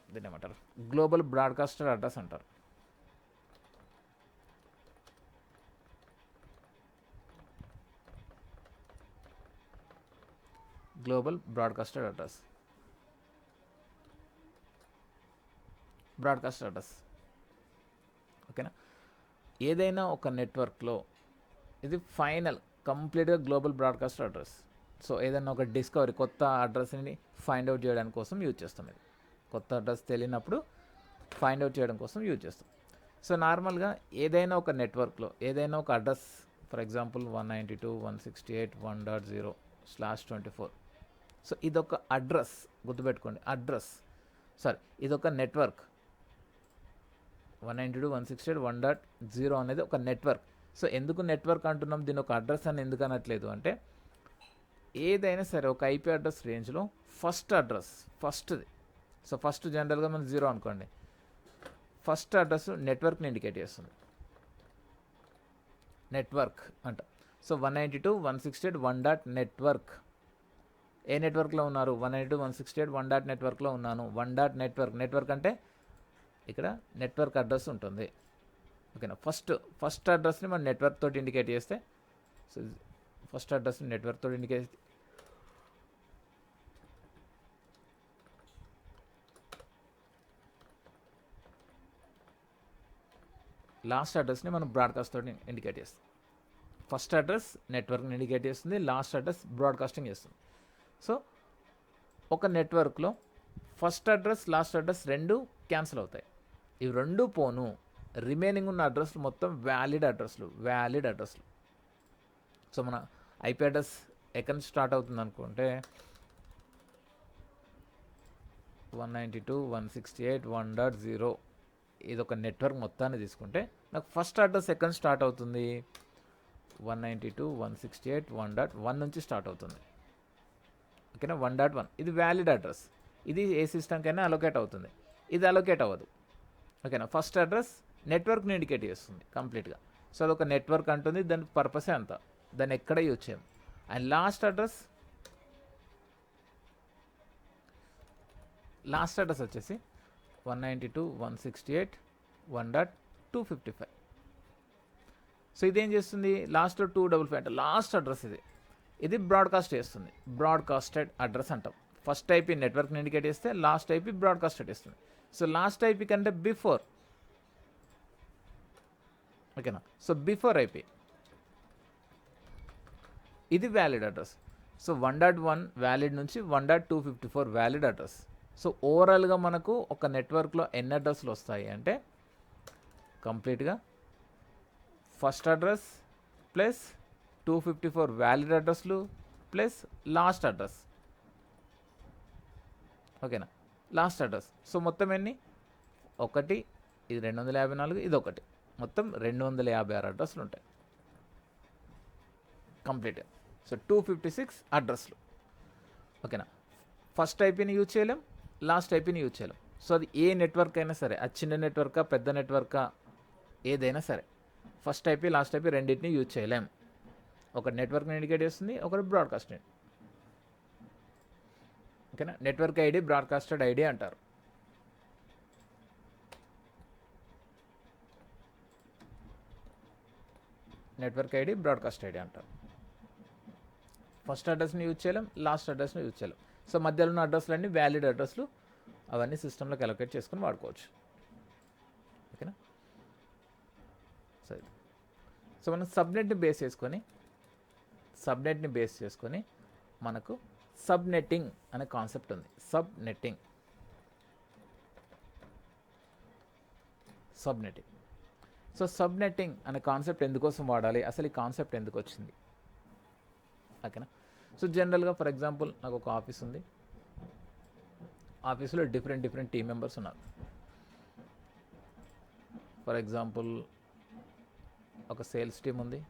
దీన్ని ఏమంటారు, గ్లోబల్ బ్రాడ్కాస్టర్ అడ్రస్ అంటారు. గ్లోబల్ బ్రాడ్కాస్టర్ అడ్రస్, ఓకేనా. ఏదైనా ఒక నెట్వర్క్లో ఇది ఫైనల్ కంప్లీట్గా గ్లోబల్ బ్రాడ్కాస్టర్ అడ్రస్. సో ఏదైనా ఒక డిస్కవరీ, కొత్త అడ్రస్ని ఫైండ్ అవుట్ చేయడానికి కోసం యూజ్ చేస్తాం. ఇది కొత్త అడ్రస్ తెలియనప్పుడు ఫైండ్ అవుట్ చేయడం కోసం యూజ్ చేస్తాం. సో నార్మల్గా ఏదైనా ఒక నెట్వర్క్లో ఏదైనా ఒక అడ్రస్, ఫర్ ఎగ్జాంపుల్ 192.168.1.0/24. సో ఇదొక అడ్రస్, గుర్తుపెట్టుకోండి, ఇదొక నెట్వర్క్. 192.168.1.0 అనేది ఒక నెట్వర్క్. సో ఎందుకు నెట్వర్క్ అంటున్నాం, దీని ఒక అడ్రస్ అని ఎందుకు అనట్లేదు అంటే, ఏదైనా సరే ఒక ఐపీ అడ్రస్ రేంజ్లో ఫస్ట్ది. సో ఫస్ట్ జనరల్గా మనం 0 అనుకోండి, ఫస్ట్ అడ్రస్ నెట్వర్క్ని ఇండికేట్ చేస్తుంది, నెట్వర్క్ అంట. So 192.168.1.network. ఏ నెట్వర్క్లో ఉన్నారు, 192.168.1.networkలో ఉన్నాను. నెట్వర్క్ అంటే ఇక్కడ నెట్వర్క్ అడ్రస్ ఉంటుంది. ఓకేనా. ఫస్ట్ అడ్రస్ని మనం నెట్వర్క్ తోటి ఇండికేట్ చేస్తే, సో ఫస్ట్ అడ్రస్ని నెట్వర్క్ తోటి ఇండికేట్ లాస్ట్ అడ్రస్ని మనం బ్రాడ్కాస్ట్ తోటి ఇండికేట్ చేస్తాం. ఫస్ట్ అడ్రస్ నెట్వర్క్ని ఇండికేట్ చేస్తుంది, లాస్ట్ అడ్రస్ బ్రాడ్కాస్టింగ్ చేస్తుంది. సో ఒక నెట్వర్క్లో ఫస్ట్ అడ్రస్ లాస్ట్ అడ్రస్ రెండు క్యాన్సిల్ అవుతాయి. ఇవి రెండు పోను, రిమైనింగ్ ఉన్న అడ్రస్లు మొత్తం వ్యాలిడ్ అడ్రస్లు. సో మన ఐపీ అడ్రస్ ఎక్కడి నుంచి స్టార్ట్ అవుతుంది అనుకుంటే 192.168.1.0 ఇది ఒక నెట్వర్క్ మొత్తాన్ని తీసుకుంటే నాకు ఫస్ట్ అడ్రస్ ఎక్కడి నుంచి స్టార్ట్ అవుతుంది, 192.168.1.1 నుంచి స్టార్ట్ అవుతుంది. ఓకేనా, 1.1 ఇది వ్యాలిడ్ అడ్రస్, ఇది ఏ సిస్టమ్కైనా అలొకేట్ అవుతుంది, ఇది అలొకేట్ అవ్వదు. ఓకేనా, ఫస్ట్ అడ్రస్ నెట్వర్క్ని ఇండికేట్ చేస్తుంది కంప్లీట్గా. సో అదొక నెట్వర్క్ అంటుంది, దాని పర్పసే అంత, దాన్ని ఎక్కడ యూజ్ చేయం. అండ్ లాస్ట్ అడ్రస్ వచ్చేసి 192.168.1.255. సో ఇదేం చేస్తుంది, లాస్ట్లో 255 అంటే లాస్ట్ అడ్రస్ ఇది బ్రాడ్కాస్ట్ చేస్తుంది. బ్రాడ్కాస్టెడ్ అడ్రస్ అంటాం. ఫస్ట్ ఐపీ నెట్వర్క్ని ఇండికేట్ చేస్తే లాస్ట్ ఐపీ బ్రాడ్కాస్టెడ్ ఇస్తుంది. సో లాస్ట్ ఐపీ కంటే బిఫోర్, ఓకేనా, సో బిఫోర్ ఐపీ ఇది వ్యాలిడ్ అడ్రస్. సో 1.1 వ్యాలిడ్ నుంచి 1.254 వ్యాలిడ్ అడ్రస్. సో ఓవరాల్గా మనకు ఒక నెట్వర్క్లో ఎన్ని అడ్రస్లు వస్తాయి అంటే కంప్లీట్గా ఫస్ట్ అడ్రస్ ప్లస్ 254 వ్యాలిడ్ అడ్రస్లు ప్లస్ లాస్ట్ అడ్రస్. ఓకేనా, లాస్ట్ అడ్రస్. సో మొత్తం ఎన్ని, ఒకటి, ఇది 254, ఇది ఒకటి, మొత్తం 256 అడ్రస్లు ఉంటాయి కంప్లీట్గా. సో 256 అడ్రస్లు. ఓకేనా, ఫస్ట్ ఐపీని యూజ్ చేయలేం, లాస్ట్ ఐపీని యూజ్ చేయలేం. సో అది ఏ నెట్వర్క్ అయినా సరే, అది చిన్న నెట్వర్కా పెద్ద నెట్వర్కా ఏదైనా సరే, ఫస్ట్ ఐపీ లాస్ట్ ఐపీ రెండింటిని యూజ్ చేయలేం. ఒక నెట్వర్క్ని ఇండికేట్ చేస్తుంది, ఒకటి బ్రాడ్కాస్ట్. ఓకేనా, నెట్వర్క్ ఐడి బ్రాడ్కాస్టెడ్ ఐడి అంటారు. నెట్వర్క్ ఐడి బ్రాడ్కాస్ట్ ఐడి అంటారు. ఫస్ట్ అడ్రస్ని యూజ్ చేయలేం, లాస్ట్ అడ్రస్ని యూజ్ చేయలేం. సో మధ్యలో ఉన్న అడ్రస్లన్నీ వ్యాలిడ్ అడ్రస్లు, అవన్నీ సిస్టంలోకి అలొకేట్ చేసుకొని వాడుకోవచ్చు. ఓకేనా, సరే. సో మనం సబ్నెట్ని బేస్ చేసుకొని మనకు సబ్నెట్టింగ్ అనే కాన్సెప్ట్ ఉంది. సబ్నెట్టింగ్. సో సబ్నెట్టింగ్ అనే కాన్సెప్ట్ ఎందుకోసం వాడాలి, అసలు ఈ కాన్సెప్ట్ ఎందుకు వచ్చింది? ఓకేనా, సో జనరల్గా ఫర్ ఎగ్జాంపుల్ నాకు ఒక ఆఫీస్ ఉంది, ఆఫీస్లో డిఫరెంట్ టీమ్ మెంబర్స్ ఉన్నారు. ఫర్ ఎగ్జాంపుల్ ఒక సేల్స్ టీం ఉంది,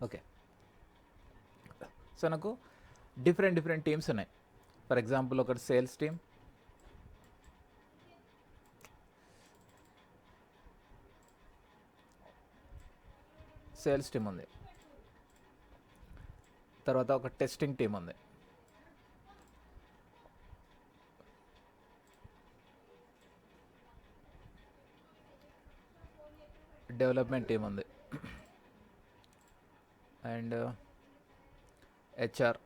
ఓకే. సో నాకు డిఫరెంట్ టీమ్స్ ఉన్నాయి. ఫర్ ఎగ్జాంపుల్ ఒకటి సేల్స్ టీమ్, ఉంది. తర్వాత ఒక టెస్టింగ్ టీం ఉంది. డెవలప్మెంట్ టీం ఉంది. And HR,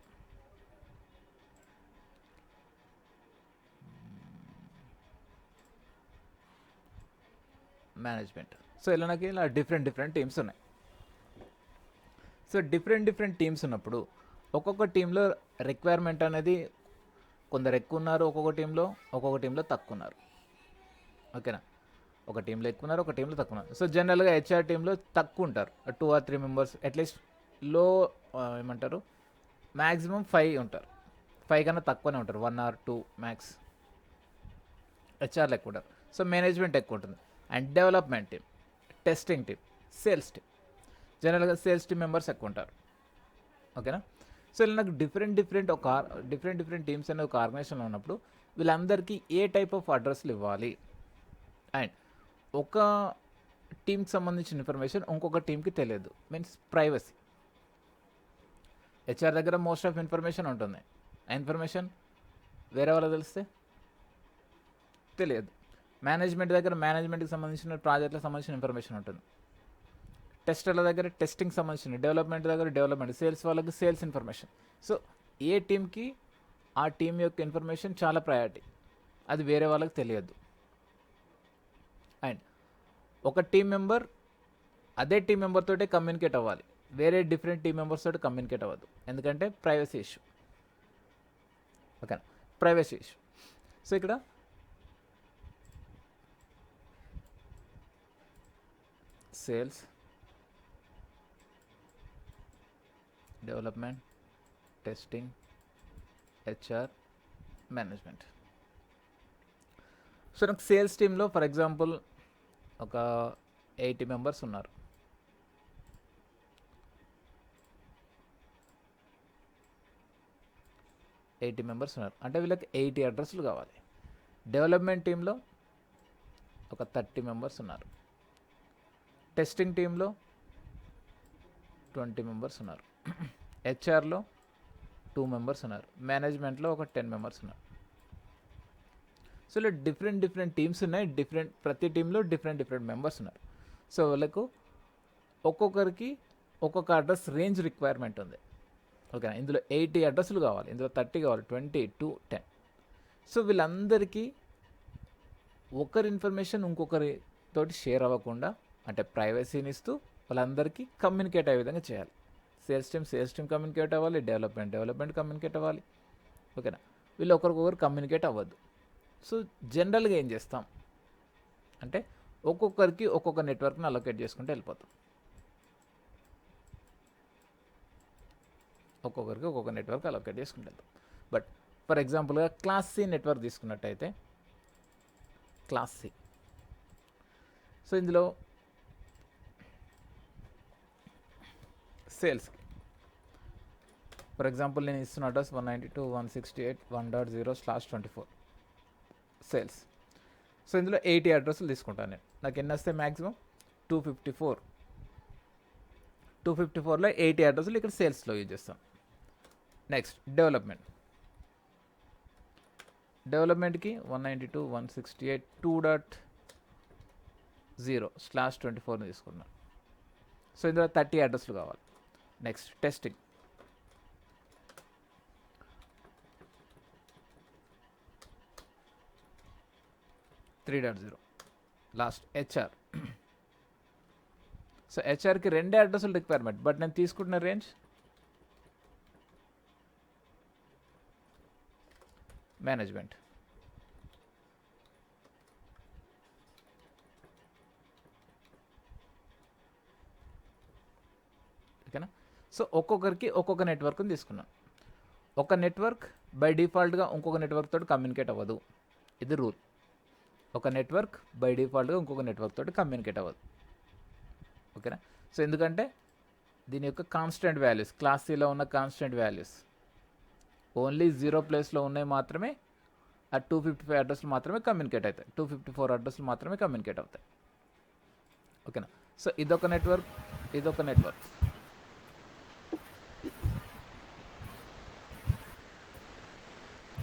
management. సో ఇలా నాకు ఇలా డిఫరెంట్ టీమ్స్ ఉన్నాయి. సో డిఫరెంట్ టీమ్స్ ఉన్నప్పుడు ఒక్కొక్క టీంలో రిక్వైర్మెంట్ అనేది కొందరు ఎక్కువ ఉన్నారు, ఒక్కొక్క టీంలో తక్కువ ఉన్నారు. ఓకేనా, ఒక టీంలో ఎక్కువ ఉన్నారు, ఒక టీంలో తక్కువ ఉన్నారు. సో జనరల్గా హెచ్ఆర్ టీంలో తక్కువ ఉంటారు, 2 or 3 మెంబర్స్, అట్లీస్ట్ లో ఏమంటారు మ్యాక్సిమం 5 ఉంటారు. 5 కన్నా తక్కువనే ఉంటారు, 1 or 2 మ్యాక్స్. హెచ్ఆర్లు ఎక్కువ ఉంటారు. సో మేనేజ్మెంట్ ఎక్కువ ఉంటుంది. And development team, testing team, sales team, జనరల్గా సేల్స్ టీం మెంబర్స్ ఎక్కువ ఉంటారు. ఓకేనా. సో ఇలా నాకు డిఫరెంట్ డిఫరెంట్ టీమ్స్ అనే ఒక ఆర్గనైజేషన్లో ఉన్నప్పుడు వీళ్ళందరికీ ఏ టైప్ ఆఫ్ అడ్రస్లు ఇవ్వాలి, అండ్ ఒక టీంకి సంబంధించిన ఇన్ఫర్మేషన్ ఇంకొక టీంకి తెలియదు, మీన్స్ ప్రైవసీ. హెచ్ఆర్ దగ్గర మోస్ట్ ఆఫ్ ఇన్ఫర్మేషన్ ఉంటుంది, ఆ ఇన్ఫర్మేషన్ వేరే వాళ్ళకి తెలిస్తే తెలియదు. మేనేజ్మెంట్ దగ్గర మేనేజ్మెంట్కి సంబంధించిన ప్రాజెక్టులకు సంబంధించిన ఇన్ఫర్మేషన్ ఉంటుంది, టెస్టర్ల దగ్గర టెస్టింగ్ సంబంధించిన, డెవలప్మెంట్ దగ్గర డెవలప్మెంట్, సేల్స్ వాళ్ళకి సేల్స్ ఇన్ఫర్మేషన్. సో ఏ టీంకి ఆ టీం యొక్క ఇన్ఫర్మేషన్ చాలా ప్రయారిటీ, అది వేరే వాళ్ళకి తెలియదు. అండ్ ఒక టీం మెంబర్ అదే టీం మెంబర్ తోటే కమ్యూనికేట్ అవ్వాలి, వేరే డిఫరెంట్ టీం మెంబర్స్ తోటి కమ్యూనికేట్ అవ్వదు, ఎందుకంటే ప్రైవసీ ఇష్యూ. ఓకేనా, ప్రైవసీ ఇష్యూ. సో ఇక్కడ sales, development, testing, HR, management. So నాకు సేల్స్ టీంలో ఫర్ ఎగ్జాంపుల్ ఒక 80 మెంబర్స్ ఉన్నారు. అంటే వీళ్ళకి 80 అడ్రస్లు కావాలి. డెవలప్మెంట్ టీంలో ఒక 30 మెంబర్స్ ఉన్నారు. టెస్టింగ్ టీంలో 20 మెంబర్స్ ఉన్నారు. హెచ్ఆర్లో 2 మెంబర్స్ ఉన్నారు. మేనేజ్మెంట్లో ఒక 10 మెంబర్స్ ఉన్నారు. సో ఇలా డిఫరెంట్ టీమ్స్ ఉన్నాయి, ప్రతి టీంలో డిఫరెంట్ మెంబర్స్ ఉన్నారు. సో వాళ్ళకు ఒక్కొక్కరికి ఒక్కొక్క అడ్రస్ రేంజ్ రిక్వైర్మెంట్ ఉంది. ఓకేనా, ఇందులో 80 అడ్రస్లు కావాలి, ఇందులో 30 కావాలి, 20 to 10. సో వీళ్ళందరికీ ఒకరి ఇన్ఫర్మేషన్ ఇంకొకరి తోటి షేర్ అవ్వకుండా, అంటే ప్రైవసీని ఇస్తూ వాళ్ళందరికీ కమ్యూనికేట్ అయ్యే విధంగా చేయాలి. సేల్స్ టీమ్ కమ్యూనికేట్ అవ్వాలి, డెవలప్మెంట్ కమ్యూనికేట్ అవ్వాలి. ఓకేనా, వీళ్ళు ఒకరికొకరు కమ్యూనికేట్ అవ్వద్దు. సో జనరల్గా ఏం చేస్తాం అంటే ఒక్కొక్కరికి ఒక్కొక్క నెట్వర్క్ని అలొకేట్ చేసుకుంటూ వెళ్ళిపోతాం. ఒక్కొక్కరికి ఒక్కొక్క నెట్వర్క్ అలొకేట్ చేసుకుంటూ వెళ్తాం. బట్ ఫర్ ఎగ్జాంపుల్గా క్లాస్ సి నెట్వర్క్ తీసుకున్నట్టయితే, క్లాస్ సి, సో ఇందులో సేల్స్కి ఫర్ ఎగ్జాంపుల్ నేను ఇస్తున్న అడ్రస్ 192.168.1.0/24 సేల్స్. సో ఇందులో 80 అడ్రస్లు తీసుకుంటాను నేను. నాకు ఎన్ని వస్తే మ్యాక్సిమం 254లో 80 అడ్రస్లు ఇక్కడ సేల్స్లో యూజ్ చేస్తాం. నెక్స్ట్ డెవలప్మెంట్కి 192.168.2.0/24 తీసుకున్నాను. సో ఇందులో 30 అడ్రస్లు కావాలి. Next testing, last HR. So హెచ్ఆర్కి 2 అడ్రస్లు రిక్వైర్మెంట్, బట్ నేను తీసుకుంటున్న రేంజ్ మేనేజ్మెంట్. ఓకేనా. సో ఒక్కొక్కరికి ఒక్కొక్క నెట్వర్క్ని తీసుకున్నాను. ఒక నెట్వర్క్ బై డిఫాల్ట్గా ఇంకొక నెట్వర్క్ తోటి కమ్యూనికేట్ అవ్వదు, ఇది రూల్. ఒక నెట్వర్క్ బై డిఫాల్ట్గా ఇంకొక నెట్వర్క్ తోటి కమ్యూనికేట్ అవ్వదు. ఓకేనా. సో ఎందుకంటే దీని యొక్క కాన్స్టెంట్ వాల్యూస్, క్లాస్ సిలో ఉన్న కాన్స్టెంట్ వాల్యూస్ ఓన్లీ 0 ప్లేస్లో ఉన్నాయి మాత్రమే. ఆ 255 అడ్రస్లు మాత్రమే కమ్యూనికేట్ అవుతాయి, 254 అడ్రస్లు మాత్రమే కమ్యూనికేట్ అవుతాయి. ఓకేనా. సో ఇదొక నెట్వర్క్.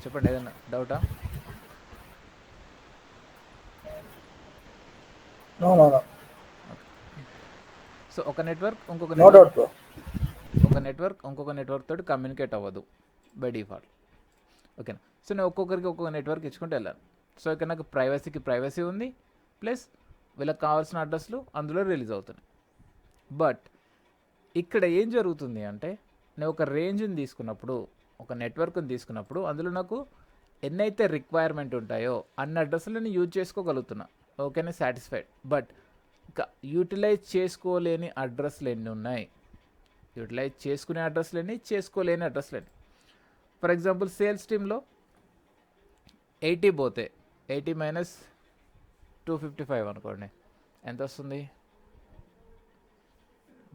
చెప్పండి, ఏదన్నా డౌటా? No. సో ఒక నెట్వర్క్ ఇంకొక No doubt, bro. ఇంకొక నెట్వర్క్ తోటి కమ్యూనికేట్ అవ్వదు బై డిఫాల్ట్. ఓకేనా. సో నేను ఒక్కొక్కరికి ఒక్కొక్క నెట్వర్క్ ఇచ్చుకుంటూ వెళ్ళాను. సో ఇక్కడ నాకు ప్రైవసీ ఉంది, ప్లస్ వీళ్ళకి కావాల్సిన అడ్రస్లు అందులో రిలీజ్ అవుతున్నాయి. బట్ ఇక్కడ ఏం జరుగుతుంది అంటే నేను ఒక రేంజ్ని తీసుకున్నప్పుడు, ఒక నెట్వర్క్ని తీసుకున్నప్పుడు అందులో నాకు ఎన్నైతే రిక్వైర్మెంట్ ఉంటాయో అన్ని అడ్రస్లు నేను యూజ్ చేసుకోగలుగుతున్నా. ఓకేనే, సాటిస్ఫైడ్. బట్ ఇంకా యూటిలైజ్ చేసుకోలేని అడ్రస్లు ఎన్ని ఉన్నాయి, యూటిలైజ్ చేసుకునే అడ్రస్లు ఎన్ని, చేసుకోలేని అడ్రస్లు ఎన్ని. ఫర్ ఎగ్జాంపుల్ సేల్స్ టీంలో 80 పోతే 80 మైనస్ 255 అనుకోండి, ఎంత వస్తుంది?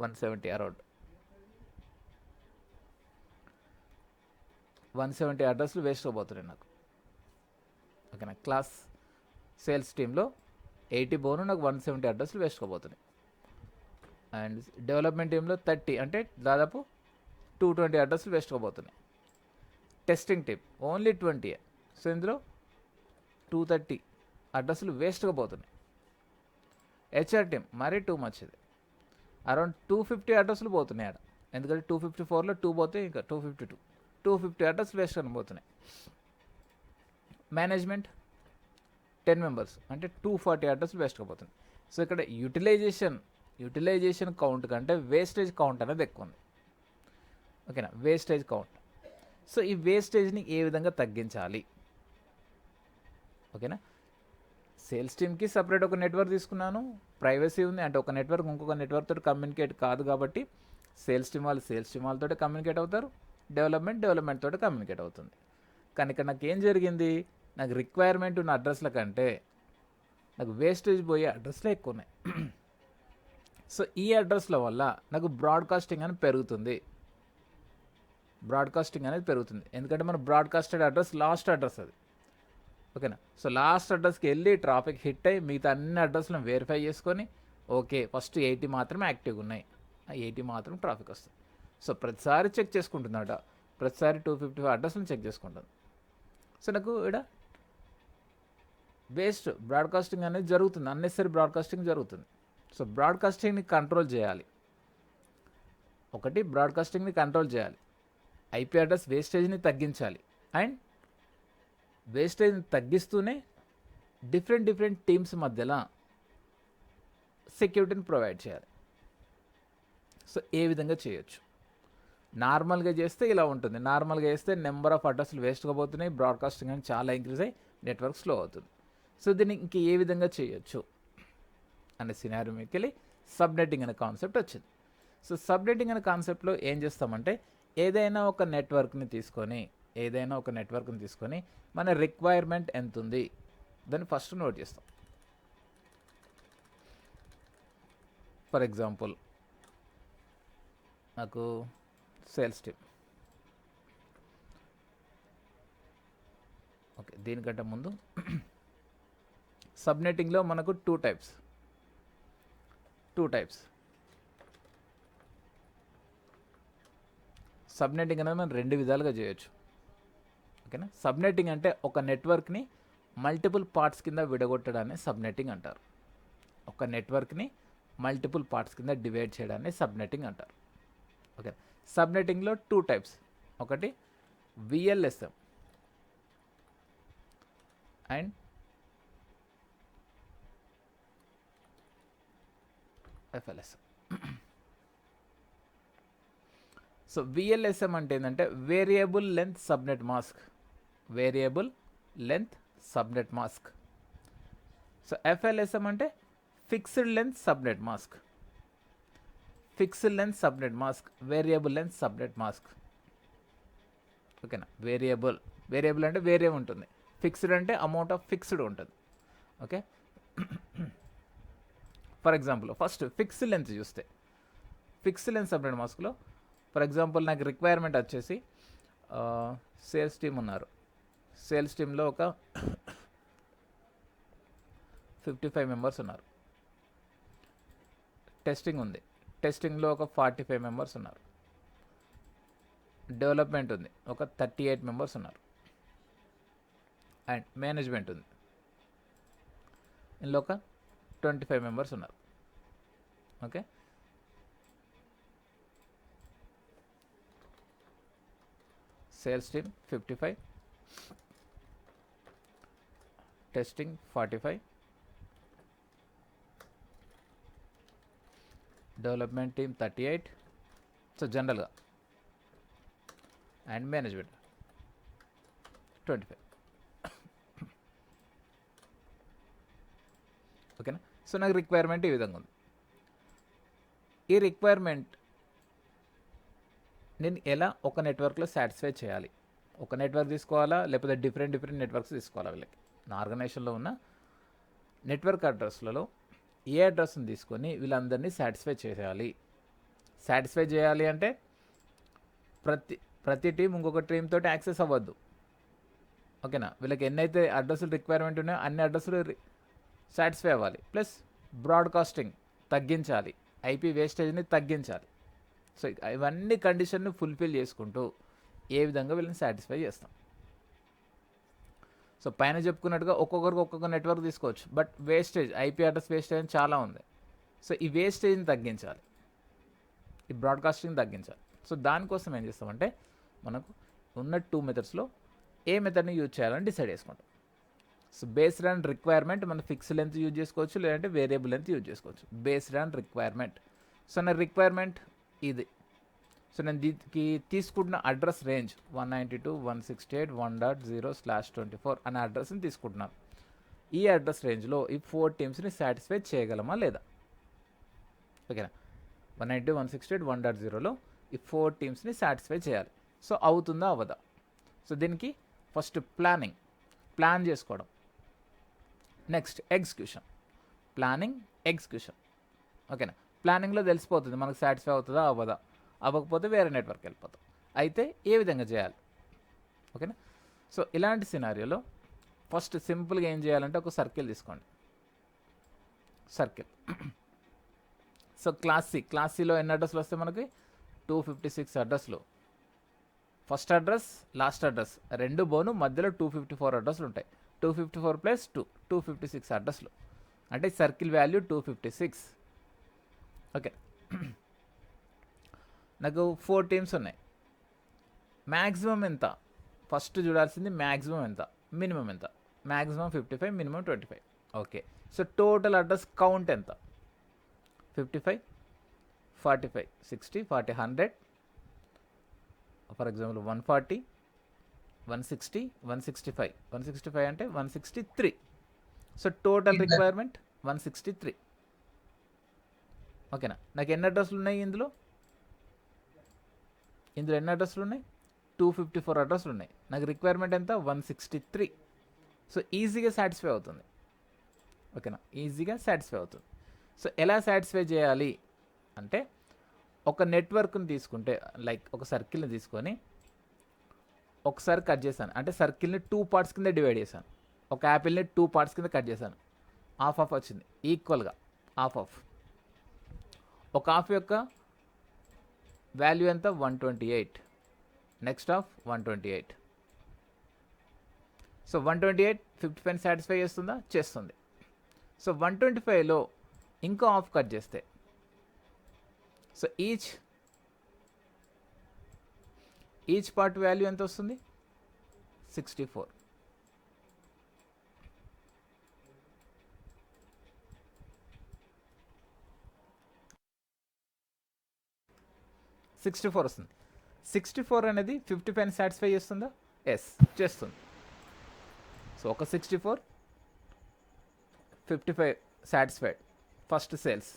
170 అరౌండ్ 170 అడ్రస్లు వేస్ట్ అయిపోతున్నాయి నాకు. ఓకేనా, క్లాస్ సేల్స్ టీంలో 80 పోను, నాకు 170 అడ్రస్లు వేస్ట్ అయిపోతున్నాయి. అండ్ డెవలప్మెంట్ టీంలో 30 అంటే దాదాపు 220 అడ్రస్లు వేస్ట్ అయిపోతున్నాయి. Testing team only 20. సో ఇందులో 230 అడ్రస్లు వేస్ట్గా పోతున్నాయి. హెచ్ఆర్ టీం మరీ టూ మచ్, ఇది అరౌండ్ 250 అడ్రస్లు పోతున్నాయి ఆడ. ఎందుకంటే 254లో 2 పోతే ఇంకా 250 అడ్రస్లు వేస్ట్ అనిపోతున్నాయి. మేనేజ్మెంట్ 10 మెంబర్స్ అంటే 240 అడ్రస్లు వేస్ట్గా పోతున్నాయి. సో ఇక్కడ యూటిలైజేషన్ కౌంట్ కంటే వేస్టేజ్ కౌంట్ అనేది ఎక్కువ ఉంది. ఓకేనా, వేస్టేజ్ కౌంట్. సో ఈ వేస్టేజ్ని ఏ విధంగా తగ్గించాలి? ఓకేనా, సేల్స్ టీమ్కి సపరేట్ ఒక నెట్వర్క్ తీసుకున్నాను, ప్రైవసీ ఉంది. అంటే ఒక నెట్వర్క్ ఇంకొక నెట్వర్క్ తోటి కమ్యూనికేట్ కాదు కాబట్టి సేల్స్ టీమ్ వాళ్ళతో కమ్యూనికేట్ అవుతారు, డెవలప్మెంట్ తోటి కమ్యూనికేట్ అవుతుంది. కానీ ఇక్కడ నాకు ఏం జరిగింది, నాకు రిక్వైర్మెంట్ ఉన్న అడ్రస్ల కంటే నాకు వేస్టేజ్ పోయే అడ్రస్లే ఎక్కువ ఉన్నాయి. సో ఈ అడ్రస్ల వల్ల నాకు బ్రాడ్కాస్టింగ్ అనేది పెరుగుతుంది. ఎందుకంటే మన బ్రాడ్కాస్టెడ్ అడ్రస్ లాస్ట్ అడ్రస్ అది. ఓకేనా, సో లాస్ట్ అడ్రస్కి వెళ్ళి ట్రాఫిక్ హిట్ అయ్యి మిగతా అన్ని అడ్రస్లను వెరిఫై చేసుకొని ఓకే ఫస్ట్ 80 మాత్రమే యాక్టివ్గా ఉన్నాయి, ఆ 80 మాత్రం ట్రాఫిక్ వస్తుంది. సో ప్రతిసారి చెక్ చేసుకుంటుందట, ప్రతిసారి 255 అడ్రస్లను చెక్ చేసుకుంటుంది. సో నాకు ఇక్కడ వేస్ట్ బ్రాడ్కాస్టింగ్ అనేది జరుగుతుంది, అన్నెసరీ బ్రాడ్కాస్టింగ్ జరుగుతుంది. సో బ్రాడ్కాస్టింగ్ని కంట్రోల్ చేయాలి. ఐపీ అడ్రస్ వేస్టేజ్ని తగ్గించాలి. అండ్ వేస్టేజ్ని తగ్గిస్తూనే డిఫరెంట్ టీమ్స్ మధ్యలో సెక్యూరిటీని ప్రొవైడ్ చేయాలి. సో ఏ విధంగా చేయొచ్చు? నార్మల్గా చేస్తే ఇలా ఉంటుంది. నార్మల్గా చేస్తే నెంబర్ ఆఫ్ అడ్రస్లు వేస్ట్గా పోతున్నాయి, బ్రాడ్కాస్టింగ్ అని చాలా ఇంక్రీజ్ అయ్యి నెట్వర్క్ స్లో అవుతుంది. సో దీన్ని ఇంక ఏ విధంగా చేయొచ్చు అనే సినారియో మీకు వెళ్ళి సబ్నెట్టింగ్ అనే కాన్సెప్ట్ వచ్చింది. సో సబ్నెట్టింగ్ అనే కాన్సెప్ట్లో ఏం చేస్తామంటే ఏదైనా ఒక నెట్వర్క్ని తీసుకొని మన రిక్వైర్మెంట్ ఎంత ఉంది దాన్ని ఫస్ట్ నోట్ చేస్తాం. ఫర్ ఎగ్జాంపుల్ నాకు సేల్స్ టీమ్, ఓకే దీనికంటే ముందు సబ్నెట్టింగ్లో మనకు టూ టైప్స్. సబ్నెట్టింగ్ అనేది మనం రెండు విధాలుగా చేయొచ్చు. ఓకేనా, సబ్నెట్టింగ్ అంటే ఒక నెట్వర్క్ని మల్టిపుల్ పార్ట్స్ కింద విడగొట్టడాన్ని సబ్నెట్టింగ్ అంటారు. డివైడ్ చేయడాన్ని సబ్నెట్టింగ్ అంటారు. ఓకే, సబ్నెట్టింగ్లో టూ టైప్స్. ఒకటి VLSM and FLSM. So VLSM అంటే ఏంటంటే variable length subnet mask. So FLSM అంటే fixed length subnet mask, variable length subnet mask. ఓకేనా, వేరియబుల్ అంటే వేరే ఉంటుంది, ఫిక్స్డ్ అంటే అమౌంట్ ఆఫ్ ఫిక్స్డ్ ఉంటుంది. Okay, for example first fixed length చూస్తే, ఫిక్స్డ్ లెంత్ సబ్నెట్ మాస్క్లో ఫర్ ఎగ్జాంపుల్ నాకు రిక్వైర్మెంట్ వచ్చేసి సేల్స్ టీమ్ ఉన్నారు. సేల్స్ టీంలో ఒక 55 మెంబర్స్ ఉన్నారు. టెస్టింగ్ ఉంది, టెస్టింగ్లో ఒక 45 మెంబర్స్ ఉన్నారు. డెవలప్మెంట్ ఉంది, ఒక 38 మెంబర్స్ ఉన్నారు. అండ్ మేనేజ్మెంట్ ఉంది, ఇందులో ఒక 25 మెంబర్స్ ఉన్నారు. Okay, sales team 55, testing 45, development team 38. So జనరల్గా అండ్ మేనేజ్మెంట్ 25. ఓకేనా. సో నాకు రిక్వైర్మెంట్ ఈ విధంగా ఉంది. ఈ రిక్వైర్మెంట్ నేను ఎలా ఒక నెట్వర్క్లో సాటిస్ఫై చేయాలి? ఒక నెట్వర్క్ తీసుకోవాలా, లేకపోతే డిఫరెంట్ నెట్వర్క్స్ తీసుకోవాలా? వీళ్ళకి నా ఆర్గనైజేషన్లో ఉన్న నెట్వర్క్ అడ్రస్లలో ఏ అడ్రస్ని తీసుకొని వీళ్ళందరినీ సాటిస్ఫై చేయాలి. సాటిస్ఫై చేయాలి అంటే ప్రతి టీం ఇంకొక టీమ్ తోటి యాక్సెస్ అవ్వద్దు. ఓకేనా. వీళ్ళకి ఎన్నైతే అడ్రస్లు రిక్వైర్మెంట్ ఉన్నాయో అన్ని అడ్రస్లు సాటిస్ఫై అవ్వాలి. ప్లస్ బ్రాడ్కాస్టింగ్ తగ్గించాలి, ఐపీ వేస్టేజ్ని తగ్గించాలి. సో ఇవన్నీ కండిషన్ని ఫుల్ఫిల్ చేసుకుంటూ ఏ విధంగా వీళ్ళని సాటిస్ఫై చేస్తాం. సో పైన చెప్పుకున్నట్టుగా ఒక్కొక్కరికి ఒక్కొక్క నెట్వర్క్ తీసుకోవచ్చు, but wastage, IP address wastage చాలా ఉంది. సో ఈ వేస్టేజ్ని తగ్గించాలి, ఈ బ్రాడ్కాస్టింగ్ తగ్గించాలి. సో దానికోసం ఏం చేస్తామంటే మనకు ఉన్న 2 మెథడ్స్లో ఏ మెథడ్ని యూజ్ చేయాలని డిసైడ్ చేసుకుంటాం. సో బేస్డ్ ఆన్ రిక్వైర్మెంట్ మనం ఫిక్స్ లెంత్ యూజ్ చేసుకోవచ్చు, లేదంటే వేరియబుల్ లెంత్ యూజ్ చేసుకోవచ్చు. Based on requirement. సో నా రిక్వైర్మెంట్ ఇది. సో నేను దీనికి తీసుకుంటున్న అడ్రస్ రేంజ్ 192.168.1.0/24 అనే అడ్రస్ని తీసుకుంటున్నాను. ఈ అడ్రస్ రేంజ్లో ఈ 4 టీమ్స్ని సాటిస్ఫై చేయగలమా లేదా? ఓకేనా. 192.168.1.0లో ఈ 4 టీమ్స్ని సాటిస్ఫై చేయాలి. సో అవుతుందా అవ్వదా? సో దీనికి ఫస్ట్ ప్లాన్ చేసుకోవడం. Next execution. Planning, execution. ఓకేనా. ప్లానింగ్లో తెలిసిపోతుంది మనకు సాటిస్ఫై అవుతుందా అవ్వదా. అవ్వకపోతే వేరే నెట్వర్క్ వెళ్ళిపోతాం. అయితే ఏ విధంగా చేయాలి? ఓకేనా. సో ఇలాంటి సినారియోలో ఫస్ట్ సింపుల్గా ఏం చేయాలంటే ఒక సర్కిల్ తీసుకోండి. సర్కిల్. సో క్లాస్ సిలో ఎన్ని అడ్రస్లు వస్తాయి మనకి? 256 అడ్రస్లు. ఫస్ట్ అడ్రస్, లాస్ట్ అడ్రస్ రెండు బోను, మధ్యలో 254 అడ్రస్లు ఉంటాయి. 254 + 2 256 అడ్రస్లు. అంటే సర్కిల్ వాల్యూ 256. ఓకే. నాకు 4 టీమ్స్ ఉన్నాయి. మ్యాక్సిమం ఎంత? ఫస్ట్ చూడాల్సింది మ్యాక్సిమం ఎంత, మినిమం ఎంత. Maximum 55, minimum 25. Okay. So total address count ఎంత? 55, 45, 60, 40, 100. For example 140, 160, 165. 165 అంటే 163. So total requirement 163. ఓకేనా. నాకు ఎన్ని అడ్రస్లు ఉన్నాయి ఇందులో ఎన్ని అడ్రస్లు ఉన్నాయి? 254 అడ్రస్లు ఉన్నాయి. నాకు రిక్వైర్మెంట్ ఎంత? 163. సో ఈజీగా సాటిస్ఫై అవుతుంది. ఓకేనా. ఈజీగా సాటిస్ఫై అవుతుంది. సో ఎలా సాటిస్ఫై చేయాలి అంటే ఒక నెట్వర్క్ని తీసుకుంటే, లైక్ ఒక సర్కిల్ని తీసుకొని ఒకసారి కట్ చేశాను. అంటే సర్కిల్ని 2 పార్ట్స్ కింద డివైడ్ చేశాను. ఒక యాపిల్ని 2 పార్ట్స్ కింద కట్ చేశాను. హాఫ్ వచ్చింది ఈక్వల్గా. హాఫ్ ఒక హాఫ్ యొక్క వాల్యూ ఎంత? 128. Next half 128. సో 128 55 సాటిస్ఫై చేస్తుందా? చేస్తుంది. సో 125లో ఇంకో హాఫ్ కట్ చేస్తే, సో ఈచ్ పార్ట్ వాల్యూ ఎంత వస్తుంది? 64. వస్తుంది. 64 అనేది 55 సాటిస్ఫై చేస్తుందా? ఎస్, చేస్తుంది. సో ఒక 64, 55 satisfied. First sales.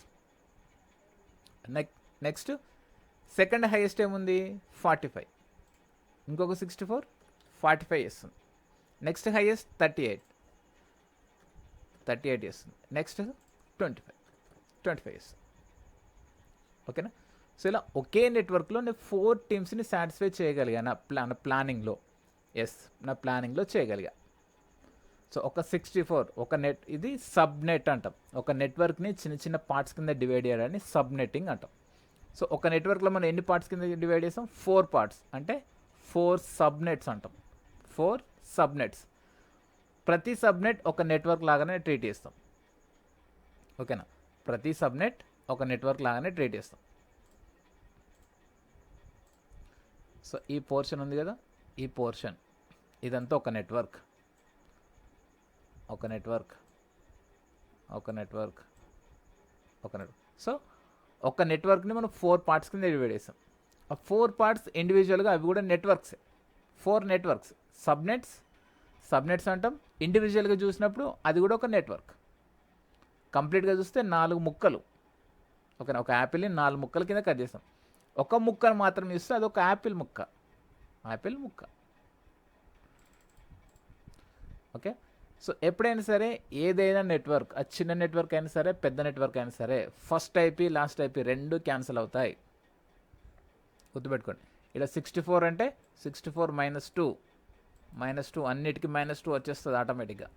Next second highest ఏముంది? 45. ఇంకొక 64, 45 చేస్తుంది. నెక్స్ట్ హైయెస్ట్ 38 చేస్తుంది. నెక్స్ట్ 25 చేస్తుంది. ఓకేనా. సో ఇలా ఒకే నెట్వర్క్లో నేను 4 టీమ్స్ని సాటిస్ఫై చేయగలిగా నా ప్లానింగ్లో. ఎస్, నా ప్లానింగ్లో చేయగలిగా. సో ఒక 64 ఒక నెట్, ఇది సబ్ నెట్ అంటాం. ఒక నెట్వర్క్ని చిన్న పార్ట్స్ కింద డివైడ్ చేయడాన్ని సబ్ నెట్టింగ్ అంటాం. సో ఒక నెట్వర్క్లో మనం ఎన్ని పార్ట్స్ కింద డివైడ్ చేస్తాం? 4 పార్ట్స్, అంటే 4 సబ్ నెట్స్ అంటాం. 4 సబ్ నెట్స్. ప్రతి సబ్ నెట్ ఒక నెట్వర్క్ లాగానే ట్రీట్ చేస్తాం. ఓకేనా. ప్రతి సబ్ నెట్ ఒక నెట్వర్క్ లాగానే ట్రీట్ చేస్తాం. సో ఈ పోర్షన్ ఉంది కదా, ఈ పోర్షన్ ఇదంతా ఒక నెట్వర్క్. సో ఒక నెట్వర్క్ని మనం 4 పార్ట్స్ కింద డివైడ్ చేస్తాం. ఆ 4 పార్ట్స్ ఇండివిజువల్గా అవి కూడా నెట్వర్క్స్, 4 నెట్వర్క్స్. సబ్నెట్స్ అంటాం. ఇండివిజువల్గా చూసినప్పుడు అది కూడా ఒక నెట్వర్క్. కంప్లీట్గా చూస్తే 4 ముక్కలు. ఓకేనా, ఒక యాపిల్ని 4 ముక్కల కింద కట్ చేస్తాం. ఒక ముక్కను మాత్రం ఇస్తే అది ఒక యాపిల్ ముక్క. ఓకే. సో ఎప్పుడైనా సరే ఏదైనా నెట్వర్క్, అది చిన్న నెట్వర్క్ అయినా సరే పెద్ద నెట్వర్క్ అయినా సరే, ఫస్ట్ ఐపీ లాస్ట్ ఐపీ రెండు క్యాన్సిల్ అవుతాయి. గుర్తుపెట్టుకోండి. ఇలా 64 అంటే 64 -2 అన్నిటికీ -2 వచ్చేస్తుంది ఆటోమేటిక్గా.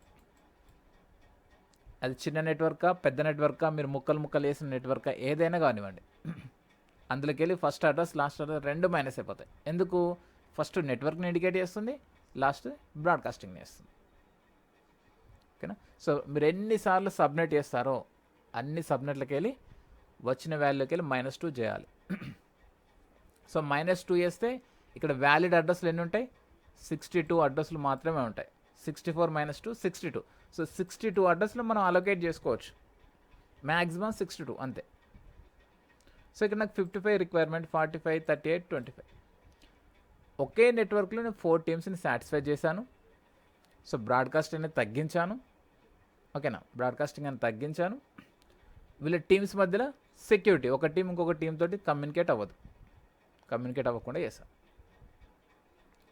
అది చిన్న నెట్వర్కా పెద్ద నెట్వర్కా, మీరు ముక్కలు వేసిన నెట్వర్కా, ఏదైనా కానివ్వండి, అందులోకి వెళ్ళి ఫస్ట్ అడ్రస్ లాస్ట్ అడ్రస్ రెండు మైనస్ అయిపోతాయి. ఎందుకు? ఫస్ట్ నెట్వర్క్ని ఇండికేట్ చేస్తుంది, లాస్ట్ బ్రాడ్కాస్టింగ్ని చేస్తుంది. ఓకేనా. సో మీరు ఎన్నిసార్లు సబ్నెట్ చేస్తారో అన్ని సబ్నెట్లకి వెళ్ళి వచ్చిన వాల్యూకి వెళ్ళి -2 చేయాలి. సో -2 చేస్తే ఇక్కడ వ్యాలిడ్ అడ్రస్లు ఎన్ని ఉంటాయి? 62 అడ్రస్లు మాత్రమే ఉంటాయి. 64 - 2 62. సో 62 అడ్రస్లు మనం అలొకేట్ చేసుకోవచ్చు. మ్యాక్సిమం 62 అంతే. సో ఇక్కడ నాకు 55 రిక్వైర్మెంట్, 45, 38, 25. ఒకే నెట్వర్క్లో నేను 4 టీమ్స్ని సాటిస్ఫై చేశాను. సో బ్రాడ్కాస్టింగ్ అనేది తగ్గించాను. ఓకేనా, బ్రాడ్కాస్టింగ్ అని తగ్గించాను. వీళ్ళ టీమ్స్ మధ్యలో సెక్యూరిటీ, ఒక టీం ఇంకొక టీం తోటి కమ్యూనికేట్ అవ్వకుండా చేశాను.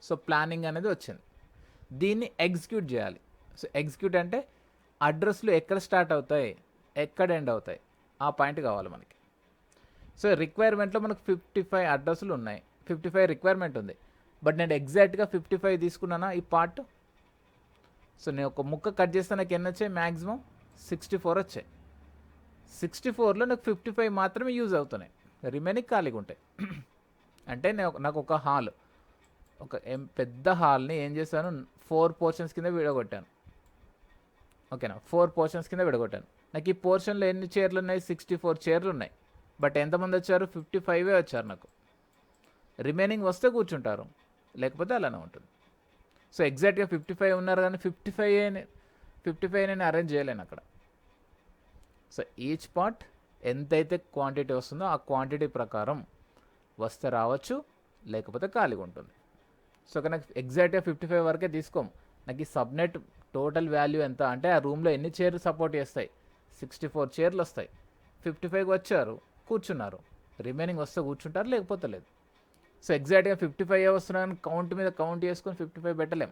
సో ప్లానింగ్ అనేది వచ్చింది. దీన్ని ఎగ్జిక్యూట్ చేయాలి. సో ఎగ్జిక్యూట్ అంటే అడ్రస్లు ఎక్కడ స్టార్ట్ అవుతాయి, ఎక్కడ ఎండ్ అవుతాయి, ఆ పాయింట్ కావాలి మనకి. సో రిక్వైర్మెంట్లో మనకు 55 అడ్రస్లు ఉన్నాయి, 55 రిక్వైర్మెంట్ ఉంది. బట్ నేను ఎగ్జాక్ట్గా 55 తీసుకున్నానా ఈ పార్ట్? సో నేను ఒక ముక్క కట్ చేస్తే నాకు ఎన్ని వచ్చాయి? మ్యాక్సిమం 64 వచ్చాయి. 64లో నాకు 55 మాత్రమే యూజ్ అవుతున్నాయి, రిమైనింగ్ ఖాళీగా ఉంటాయి. అంటే నాకు ఒక హాల్, ఒక పెద్ద హాల్ని ఏం చేశాను, 4 పోర్షన్స్ కింద విడగొట్టాను. ఓకేనా, 4 పోర్షన్స్ కింద విడగొట్టాను. నాకు ఈ పోర్షన్లో ఎన్ని చైర్లు ఉన్నాయి? 64 చైర్లు ఉన్నాయి. బట్ ఎంతమంది వచ్చారు? 55 వచ్చారు నాకు. రిమైనింగ్ వస్తే కూర్చుంటారు, లేకపోతే అలానే ఉంటుంది. సో ఎగ్జాక్ట్గా 55 ఉన్నారు, కానీ 55 నేను అరేంజ్ చేయలేను అక్కడ. సో ఈచ్ పార్ట్ ఎంతైతే క్వాంటిటీ వస్తుందో ఆ క్వాంటిటీ ప్రకారం వస్తే రావచ్చు, లేకపోతే ఖాళీగా ఉంటుంది. సో నాకు ఎగ్జాక్ట్గా 55 వరకే తీసుకోము. నాకు ఈ సబ్నెట్ టోటల్ వాల్యూ ఎంత అంటే ఆ రూమ్లో ఎన్ని చైర్లు సపోర్ట్ చేస్తాయి? 64 చైర్లు వస్తాయి. 55 వచ్చారు, కూర్చున్నారు. రిమైనింగ్ వస్తే కూర్చుంటారు, లేకపోతే లేదు. సో ఎగ్జాక్ట్గా 55 వస్తున్నాయని కౌంట్ మీద కౌంట్ చేసుకొని 55 పెట్టలేం.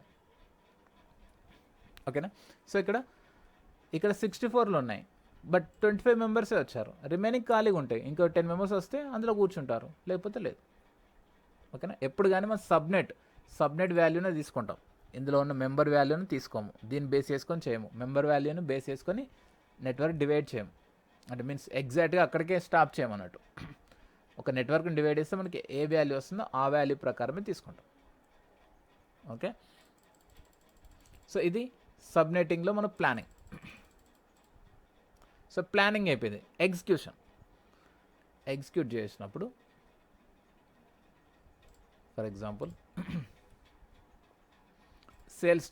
ఓకేనా. సో ఇక్కడ 64లో ఉన్నాయి, బట్ 25 మెంబర్సే వచ్చారు, రిమైనింగ్ ఖాళీగా ఉంటాయి. ఇంకో 10 మెంబర్స్ వస్తే అందులో కూర్చుంటారు, లేకపోతే లేదు. ఓకేనా. ఎప్పుడు కానీ మనం సబ్నెట్ వాల్యూనే తీసుకుంటాం, ఇందులో ఉన్న మెంబర్ వాల్యూని తీసుకోము. దీన్ని బేస్ చేసుకొని చేయము. మెంబర్ వాల్యూని బేస్ చేసుకొని నెట్వర్క్ డివైడ్ చేయము. అంటే మీన్స్ ఎగ్జాక్ట్గా అక్కడికే స్టాప్ చేయమన్నట్టు. ఒక నెట్వర్క్ని డివైడ్ చేస్తే మనకి ఏ వాల్యూ వస్తుందో ఆ వాల్యూ ప్రకారమే తీసుకుంటాం. ఓకే. సో ఇది సబ్నెటింగ్లో మన ప్లానింగ్. సో ప్లానింగ్ అయిపోయింది. ఎగ్జిక్యూట్ చేసినప్పుడు for example sales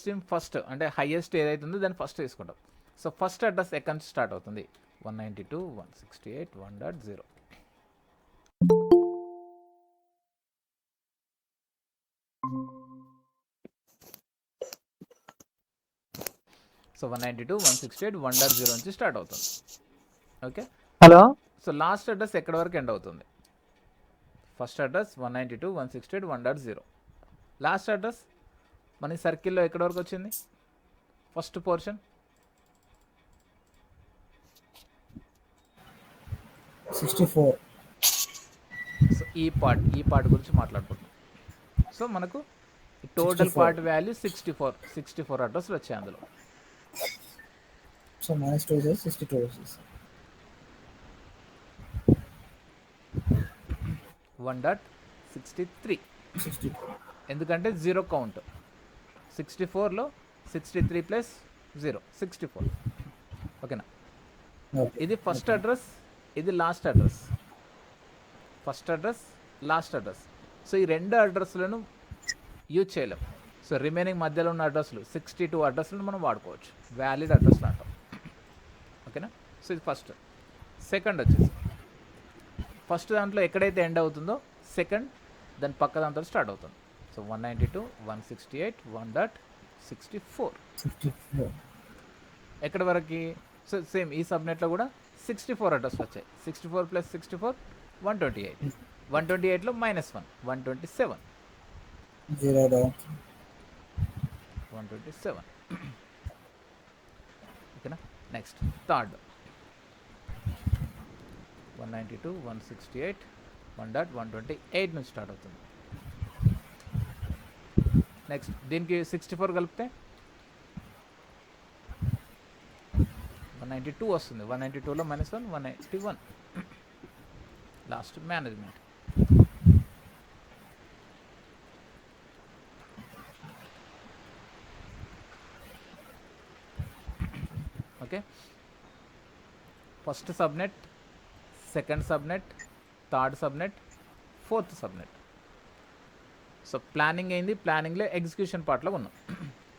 team first అంటే హైయెస్ట్ ఏదైతే ఉందో దాన్ని ఫస్ట్ తీసుకుంటాం. సో ఫస్ట్ అడ్రస్ ఎక్కడి నుంచి స్టార్ట్ అవుతుంది? 192.168.1.0. సో 192.168.1.0 నుంచి స్టార్ట్ అవుతుంది. Okay. Hello. So last address ఎక్కడి వరకు ఎండ్ అవుతుంది? First address 192.168.1.0. లాస్ట్ అడ్రస్ మన సర్కిల్లో ఎక్కడి వరకు వచ్చింది? First portion 64. సో ఈ పార్ట్ గురించి మాట్లాడుకుంటున్నాం. సో మనకు టోటల్ పార్ట్ వాల్యూ 64 అడ్రస్లు వచ్చాయి అందులో. సో -2 చేసి 62 వచ్చేసి 1.63. 62. ఎందుకంటే 0 కౌంట్. 64లో 63 ప్లస్ 0 64. ఓకేనా. ఓకే. ఇది ఫస్ట్ అడ్రస్, ఇది last address. First address, last address. So ఈ రెండు అడ్రస్లను యూజ్ చేయలేం. సో రిమైనింగ్ మధ్యలో ఉన్న అడ్రస్లు 62 అడ్రస్లను మనం వాడుకోవచ్చు, వ్యాలిడ్ అడ్రస్లు అంటాం. ఓకేనా. సో ఇది ఫస్ట్. సెకండ్ వచ్చేసి ఫస్ట్ దాంట్లో ఎక్కడైతే ఎండ్ అవుతుందో సెకండ్ దాని పక్క దాంతో స్టార్ట్ అవుతుంది. సో 192, 168, 1.64 64. ఎక్కడి వరకు? సో సేమ్ ఈ సబ్నెట్లో కూడా 64 అడ్రస్ వచ్చాయి. 64 + 64 128. 128లో -1 127. 0 down. 127. ఓకేనా. నెక్స్ట్ థర్డ్ 192, 168, 1.128 నుంచి స్టార్ట్ అవుతుంది. నెక్స్ట్ దీనికి 64 కలిపితే 192 వస్తుంది. 192లో -1 181. Last management. Okay, first subnet, second subnet, third subnet, fourth subnet. So planning అయింది. ప్లానింగ్లో ఎగ్జిక్యూషన్ పార్ట్లో ఉన్నాం.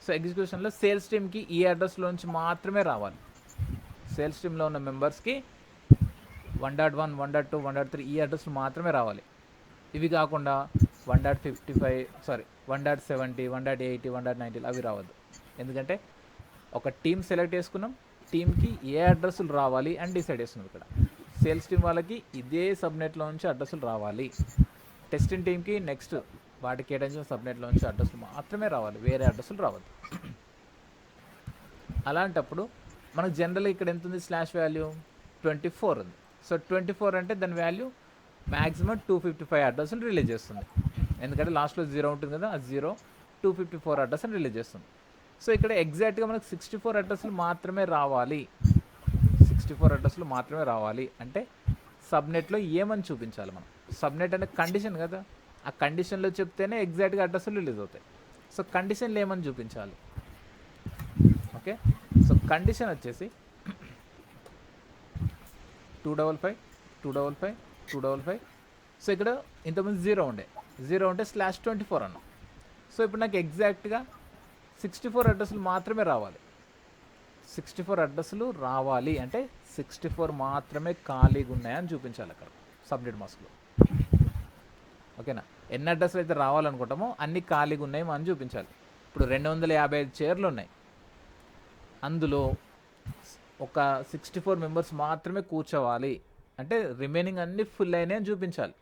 సో ఎగ్జిక్యూషన్లో సేల్స్ టీమ్కి ఈ అడ్రస్లోంచి మాత్రమే రావాలి. సేల్స్ టీంలో ఉన్న మెంబర్స్కి 1.1, 1.2, 1.3 ఈ అడ్రస్లు మాత్రమే రావాలి. ఇవి కాకుండా 1.55 1.70, 1.80, 1.90 అవి రావద్దు. ఎందుకంటే ఒక టీం సెలెక్ట్ చేసుకున్నాం, టీంకి ఏ అడ్రస్లు రావాలి అని డిసైడ్ చేస్తున్నాం. ఇక్కడ సేల్స్ టీం వాళ్ళకి ఇదే సబ్నెట్లో నుంచి అడ్రస్లు రావాలి. టెస్టింగ్ టీంకి నెక్స్ట్ వాటికి కేటాయించిన సబ్నెట్లో నుంచి అడ్రస్లు మాత్రమే రావాలి, వేరే అడ్రస్లు రావద్దు. అలాంటప్పుడు మనకు జనరల్గా ఇక్కడ ఎంత ఉంది? స్లాష్ వాల్యూ 24 ఉంది. సో 24 అంటే దాని వాల్యూ మ్యాక్సిమం 255 అడ్రస్ని రిలీజ్ చేస్తుంది. ఎందుకంటే లాస్ట్లో 0 ఉంటుంది కదా, ఆ 0 254 అడ్రస్ని రిలీజ్ చేస్తుంది. సో ఇక్కడ ఎగ్జాక్ట్గా మనకు 64 అడ్రస్లు మాత్రమే రావాలి. 64 అడ్రస్లు మాత్రమే రావాలి అంటే సబ్నెట్లో ఏమని చూపించాలి మనం? సబ్నెట్ అనే కండిషన్ కదా, ఆ కండిషన్లో చెప్తేనే ఎగ్జాక్ట్గా అడ్రస్లు రిలీజ్ అవుతాయి. సో కండిషన్లు ఏమని చూపించాలి? ఓకే, సో కండిషన్ వచ్చేసి 255, 255, 255. సో ఇక్కడ ఇంతకుముందు 0 ఉండే, 0 ఉంటే /24 అన్నాం. సో ఇప్పుడు నాకు ఎగ్జాక్ట్గా 64 అడ్రస్లు మాత్రమే రావాలి. 64 అడ్రస్లు రావాలి అంటే 64 మాత్రమే ఖాళీగా ఉన్నాయని చూపించాలి అక్కడ సబ్నెట్ మాస్క్లో. ఓకేనా. ఎన్ని అడ్రస్లు అయితే రావాలనుకుంటామో అన్ని ఖాళీగా ఉన్నాయి అని చూపించాలి. ఇప్పుడు 255 చైర్లు ఉన్నాయి, అందులో ఒక 64 మెంబర్స్ మాత్రమే కూర్చోవాలి అంటే రిమైనింగ్ అన్ని ఫుల్ అయినాయి అని చూపించాలి.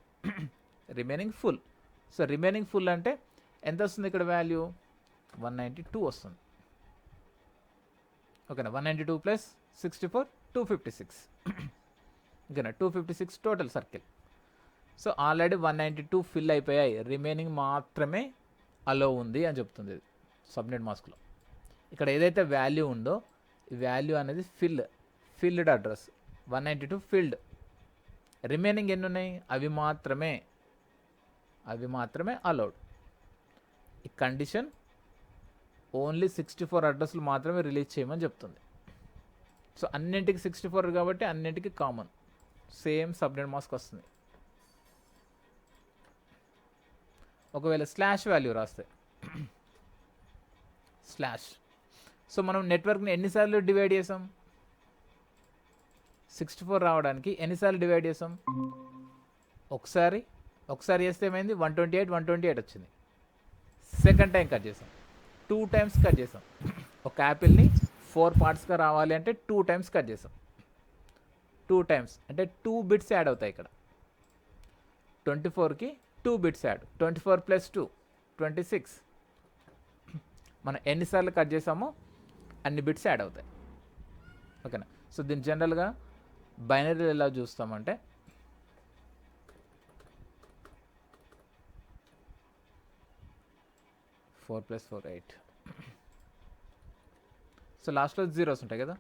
Remaining full. So remaining full అంటే ఎంత వస్తుంది ఇక్కడ వాల్యూ? 192 వస్తుంది. ఓకేనా. 192 + 64 256. ఓకేనా, 256 total circle. So already 192 fill అయిపోయాయి, రిమైనింగ్ మాత్రమే అలో ఉంది అని చెప్తుంది ఇది సబ్నెట్ మాస్క్లో. ఇక్కడ ఏదైతే వాల్యూ ఉందో ఈ వాల్యూ అనేది ఫిల్డ్ అడ్రస్. 192 ఫిల్డ్. రిమైనింగ్ ఎన్ని ఉన్నాయి? అవి మాత్రమే అలౌడ్. ఈ కండిషన్ ఓన్లీ 64 అడ్రస్లు మాత్రమే రిలీజ్ చేయమని చెప్తుంది. సో అన్నింటికి 64 కాబట్టి అన్నింటికి కామన్ సేమ్ సబ్నెట్ మాస్క్ వస్తుంది. ఒకవేళ స్లాష్ వాల్యూ రాస్తే స్లాష్, సో మనం నెట్వర్క్ని ఎన్నిసార్లు డివైడ్ చేసాం? 64 రావడానికి ఎన్నిసార్లు డివైడ్ చేసాం? ఒకసారి చేస్తే ఏమైంది? 128 వచ్చింది. సెకండ్ టైం కట్ చేసాం, 2 టైమ్స్ కట్ చేసాం. ఒక యాపిల్ని 4 పార్ట్స్గా రావాలి అంటే 2 టైమ్స్ కట్ చేసాం. 2 టైమ్స్ అంటే 2 బిట్స్ యాడ్ అవుతాయి ఇక్కడ. 24కి 2 బిట్స్ యాడ్, 24 + 2 26. మనం ఎన్నిసార్లు కట్ చేసామో అన్ని బిట్స్ యాడ్ అవుతాయి. ఓకేనా. సో దీన్ని జనరల్గా బైనరీలో ఎలా చూస్తామంటే (4 + 4 8). సో లాస్ట్లో జీరోస్ ఉంటాయి కదా,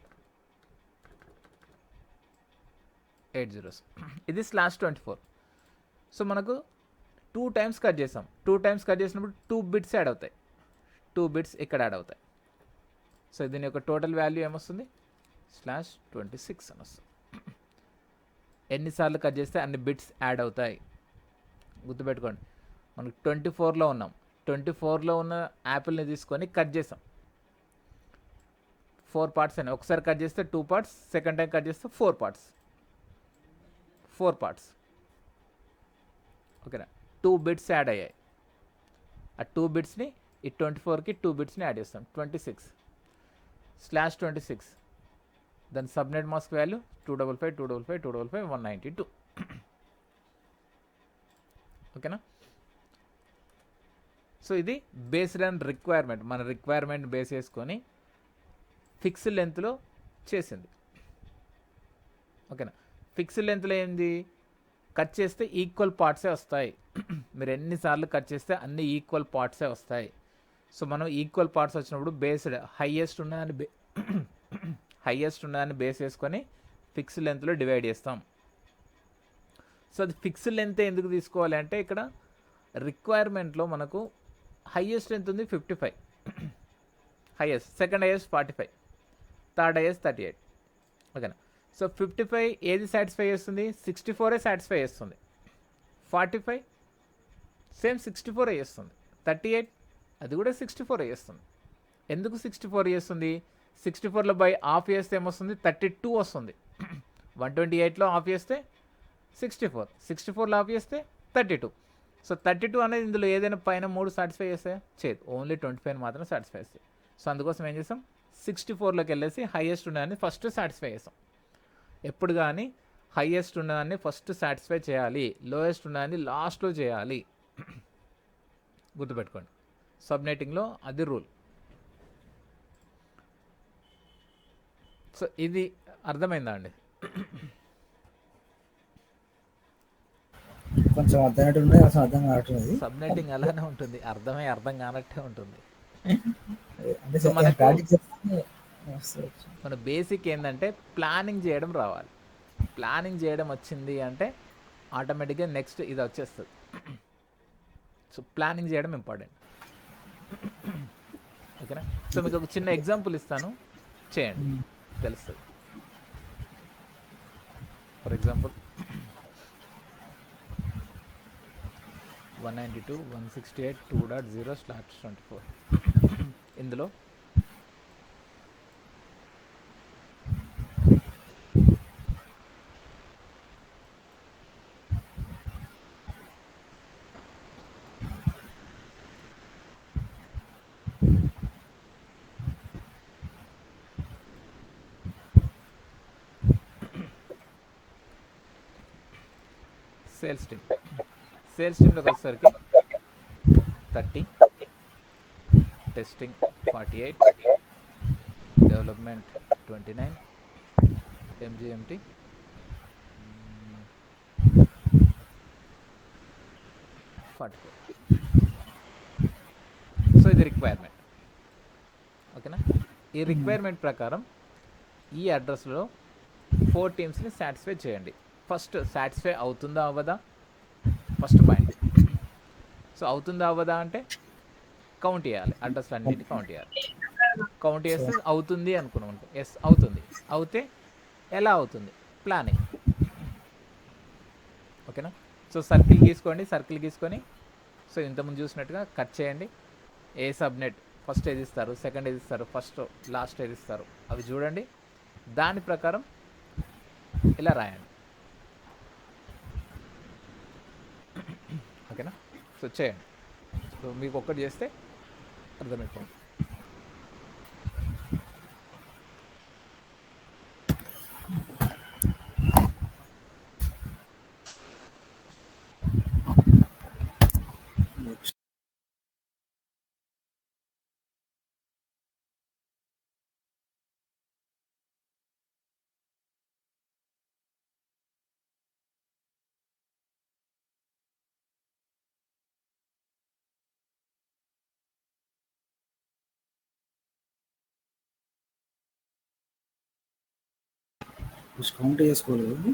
8 zeros. ఇది /24. సో మనకు 2 టైమ్స్ కట్ చేసాం. 2 టైమ్స్ కట్ చేసినప్పుడు 2 బిట్స్ యాడ్ అవుతాయి. 2 బిట్స్ ఇక్కడ యాడ్ అవుతాయి. సో దీని యొక్క టోటల్ వాల్యూ ఏమొస్తుంది? /26 అని వస్తుంది. ఎన్నిసార్లు కట్ చేస్తే అన్ని బిట్స్ యాడ్ అవుతాయి గుర్తుపెట్టుకోండి. మనకు 24లో ఉన్నాం, 24లో ఉన్న యాపిల్ని తీసుకొని కట్ చేసాం. 4 పార్ట్స్ అయినాయి. ఒకసారి కట్ చేస్తే 2 పార్ట్స్, సెకండ్ టైం కట్ చేస్తే 4 పార్ట్స్. ఓకేనా, 2 బిట్స్ యాడ్ అయ్యాయి. ఆ 2 బిట్స్ని ఈ 24కి 2 బిట్స్ని యాడ్ చేస్తాం. 26/26 దాని సబ్నెట్ మాస్క్ వాల్యూ 255 ఓకేనా. సో ఇది బేస్డ్ ఆన్ రిక్వైర్మెంట్, మన రిక్వైర్మెంట్ బేస్ చేసుకొని ఫిక్స్డ్ లెంత్లో చేసింది. ఓకేనా, ఫిక్స్డ్ లెంత్లో ఏంది, కట్ చేస్తే ఈక్వల్ పార్ట్సే వస్తాయి. మీరు ఎన్నిసార్లు కట్ చేస్తే అన్ని ఈక్వల్ పార్ట్సే వస్తాయి. సో మనం ఈక్వల్ పార్ట్స్ వచ్చినప్పుడు బేస్డ్ హైయెస్ట్ ఉన్నదాన్ని బేస్ చేసుకొని ఫిక్స్డ్ లెంత్లో డివైడ్ చేస్తాం. సో అది ఫిక్స్డ్ లెంత్ ఎందుకు తీసుకోవాలి అంటే, ఇక్కడ రిక్వైర్మెంట్లో మనకు హైయెస్ట్ ఎంత ఉంది 55, highest, second highest 45, third highest 38. ఓకేనా, సో 55 ఏది సాటిస్ఫై చేస్తుంది, 64 సాటిస్ఫై చేస్తుంది. 45 సేమ్ 64 చేస్తుంది. 38 అది కూడా 64 చేస్తుంది. ఎందుకు 64 చేస్తుంది, 64లో బై హాఫ్ చేస్తే ఏమొస్తుంది, 32 వస్తుంది. 128లో హాఫ్ చేస్తే 64, 64లో హాఫ్ చేస్తే 32. సో 32 అనేది ఇందులో ఏదైనా పైన 3 సాటిస్ఫై చేస్తాయా, చేయదు, ఓన్లీ 25 మాత్రం సాటిస్ఫై చేస్తాయి. సో అందుకోసం ఏం చేస్తాం, 64లోకి వెళ్ళేసి హైయెస్ట్ ఉన్నదాన్ని ఫస్ట్ సాటిస్ఫై చేస్తాం. ఎప్పుడు కానీ హైయెస్ట్ ఉన్నదాన్ని ఫస్ట్ సాటిస్ఫై చేయాలి, లోయెస్ట్ ఉన్నదాన్ని లాస్ట్లో చేయాలి. గుర్తుపెట్టుకోండి, సబ్నెటింగ్లో అది రూల్. సో ఇది అర్థమైందా అండి? కొంచెం అర్థమైనట్టు ఉంది, అసలు అర్థం కావట్లేదు. సబ్నెటింగ్ అలానే ఉంటుంది, అర్థం కానట్టే ఉంటుంది. అంటే సో మనకు ప్రాక్టీస్ చేస్తే వస్తుంది. మన బేసిక్ ఏంటంటే ప్లానింగ్ చేయడం రావాలి. ప్లానింగ్ చేయడం వచ్చింది అంటే ఆటోమేటిక్గా నెక్స్ట్ ఇది వచ్చేస్తుంది. సో ప్లానింగ్ చేయడం ఇంపార్టెంట్. ఓకేనా, సో మీకు ఒక చిన్న ఎగ్జాంపుల్ ఇస్తాను, చేయండి, తెలుస్తుంది. ఫర్ ఎగ్జాంపుల్ 192.168.2.0/24 ఇందులో సేల్స్ టీంలోకి వచ్చేసరికి 30, టెస్టింగ్ 48, డెవలప్మెంట్ 29, ఎంజిఎంటి 44. సో ఇది రిక్వైర్మెంట్. ఓకేనా, ఈ రిక్వైర్మెంట్ ప్రకారం ఈ అడ్రస్లో 4 టీమ్స్ని సాటిస్ఫై చేయండి. ఫస్ట్ సాటిస్ఫై అవుతుందా అవ్వదా, ఫస్ట్ పాయింట్. సో అవుతుందా అవ్వదా అంటే కౌంట్ చేయాలి, అడ్రస్ అన్నింటినీ కౌంట్ చేయాలి. కౌంట్ చేస్తే అవుతుంది అనుకున్నాం, ఎస్ అవుతుంది. అవుతే ఎలా అవుతుంది, ప్లానింగ్. ఓకేనా, సో సర్కిల్ గీసుకొని సో ఇంతకుముందు చూసినట్టుగా కట్ చేయండి. ఏ సబ్నెట్ ఫస్ట్ ఏది ఇస్తారు, సెకండ్ ఏది ఇస్తారు, ఫస్ట్ లాస్ట్ ఏది ఇస్తారు, అవి చూడండి. దాని ప్రకారం ఇలా రాయండి. ఓకేనా, సో చేయండి. సో మీకు ఒక్కటి చేస్తే అర్థమైపోయింది. కౌంట్ చేసుకోలేదు.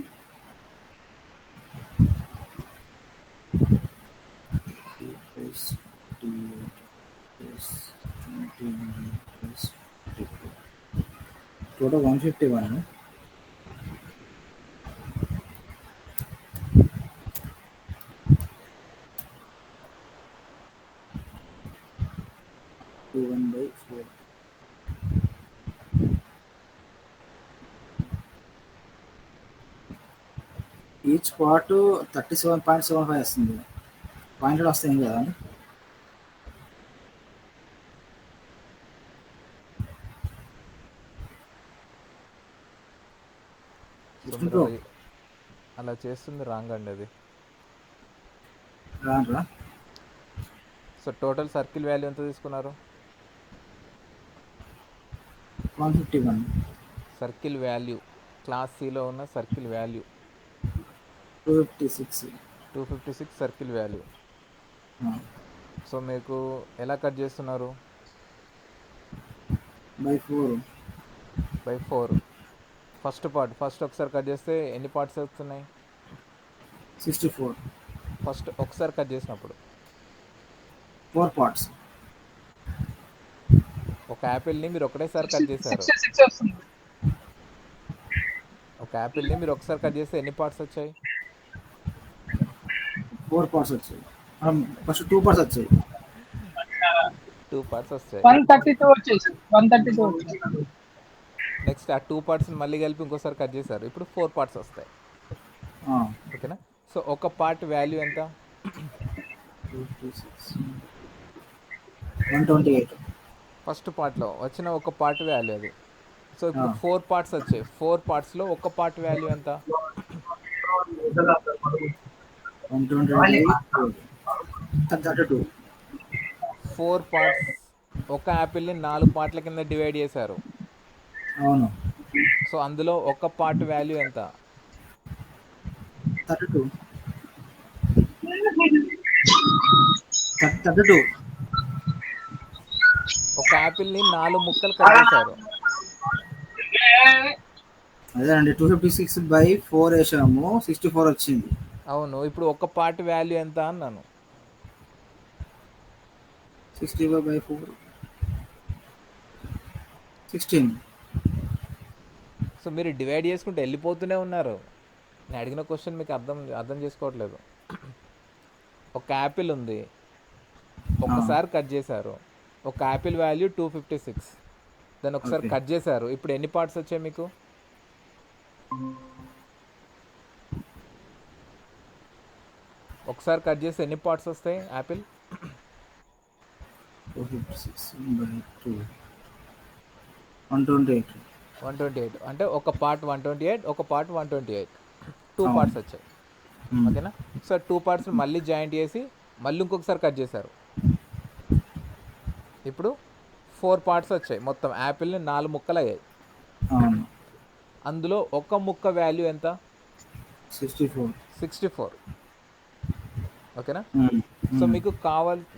టోటల్ 151. ఈచ్ పార్ట్ 37.75 వస్తుంది. పాయింటెడ్ వస్తాయి కదా అండి? సో విష్ణు మీరు బ్రో అలా చేస్తుంది రాంగ్ అండి అది. రాండ్రా. సో టోటల్ సర్కిల్ వాల్యూ ఎంత తీసుకున్నారు? 151. సర్కిల్ వాల్యూ, క్లాస్ సిలో ఉన్న circle value 256. 256 circle value. So మీకు ఎలా కట్ చేస్తున్నారు? By 4. By 4. First part first ఒకసారి కట్ చేస్తే ఎన్ని పార్ట్స్ వస్తున్నాయి? 64. ఫస్ట్ ఒకసారి కట్ చేసినప్పుడు 4 parts. ఒక యాపిల్ని మీరు ఒకటేసారి కట్ చేశారు. 66 వస్తుంది. ఒక యాపిల్ని మీరు ఒకసారి కట్ చేస్తే ఎన్ని పార్ట్స్ వచ్చాయి? 4 parts వచ్చాయి. ఫస్ట్ 2 parts వచ్చాయి. 2 పార్ట్స్ వస్తాయి. 132 వచ్చేసి 132 వచ్చేసి. నెక్స్ట్ ఆ 2 పార్ట్స్ని మళ్ళీ కలిపి ఇంకోసారి కట్ చేశారు. ఇప్పుడు 4 పార్ట్స్ వస్తాయి. ఓకేనా? సో ఒక పార్ట్ వాల్యూ ఎంత? 128. ఫస్ట్ పార్ట్లో వచ్చిన ఒక పార్ట్ వాల్యూ అది. సో ఇప్పుడు 4 పార్ట్స్ వచ్చాయి. 4 పార్ట్స్లో ఒక పార్ట్ వాల్యూ ఎంత? 32. 4 పార్ట్స్. ఒక యాపిల్ని 4 పార్ట్ల కింద డివైడ్ చేశారు. అవును. సో అందులో ఒక పార్ట్ వాల్యూ ఎంత? 32. 32. ఒక యాపిల్ని 4 ముక్కలు కట్ చేశారు. అదేనండి 256 బై 4 వేసాము, 64 వచ్చింది. అవును. ఇప్పుడు ఒక పార్ట్ వాల్యూ ఎంత అన్నాను? 65 బై 4 16. సో మీరు డివైడ్ చేసుకుంటూ వెళ్ళిపోతూనే ఉన్నారు. నేను అడిగిన క్వశ్చన్ మీకు అర్థం చేసుకోవట్లేదు. ఒక యాపిల్ ఉంది, ఒక్కసారి కట్ చేశారు. ఒక యాపిల్ వాల్యూ 256, దాన్ని ఒకసారి కట్ చేశారు. ఇప్పుడు ఎన్ని పార్ట్స్ వచ్చాయి మీకు? ఒకసారి కట్ చేస్తే ఎన్ని పార్ట్స్ వస్తాయి యాపిల్? 128. 128. అంటే ఒక పార్ట్ 128, ఒక పార్ట్ 128, 2 పార్ట్స్ వచ్చాయి. ఓకేనా? సో 2 పార్ట్స్ మళ్ళీ జాయింట్ చేసి మళ్ళీ ఇంకొకసారి కట్ చేశారు. ఇప్పుడు 4 పార్ట్స్ వచ్చాయి. మొత్తం యాపిల్ని 4 ముక్కలు అయ్యాయి. అందులో ఒక ముక్క వాల్యూ ఎంత? 64. ఓకేనా? సో మీకు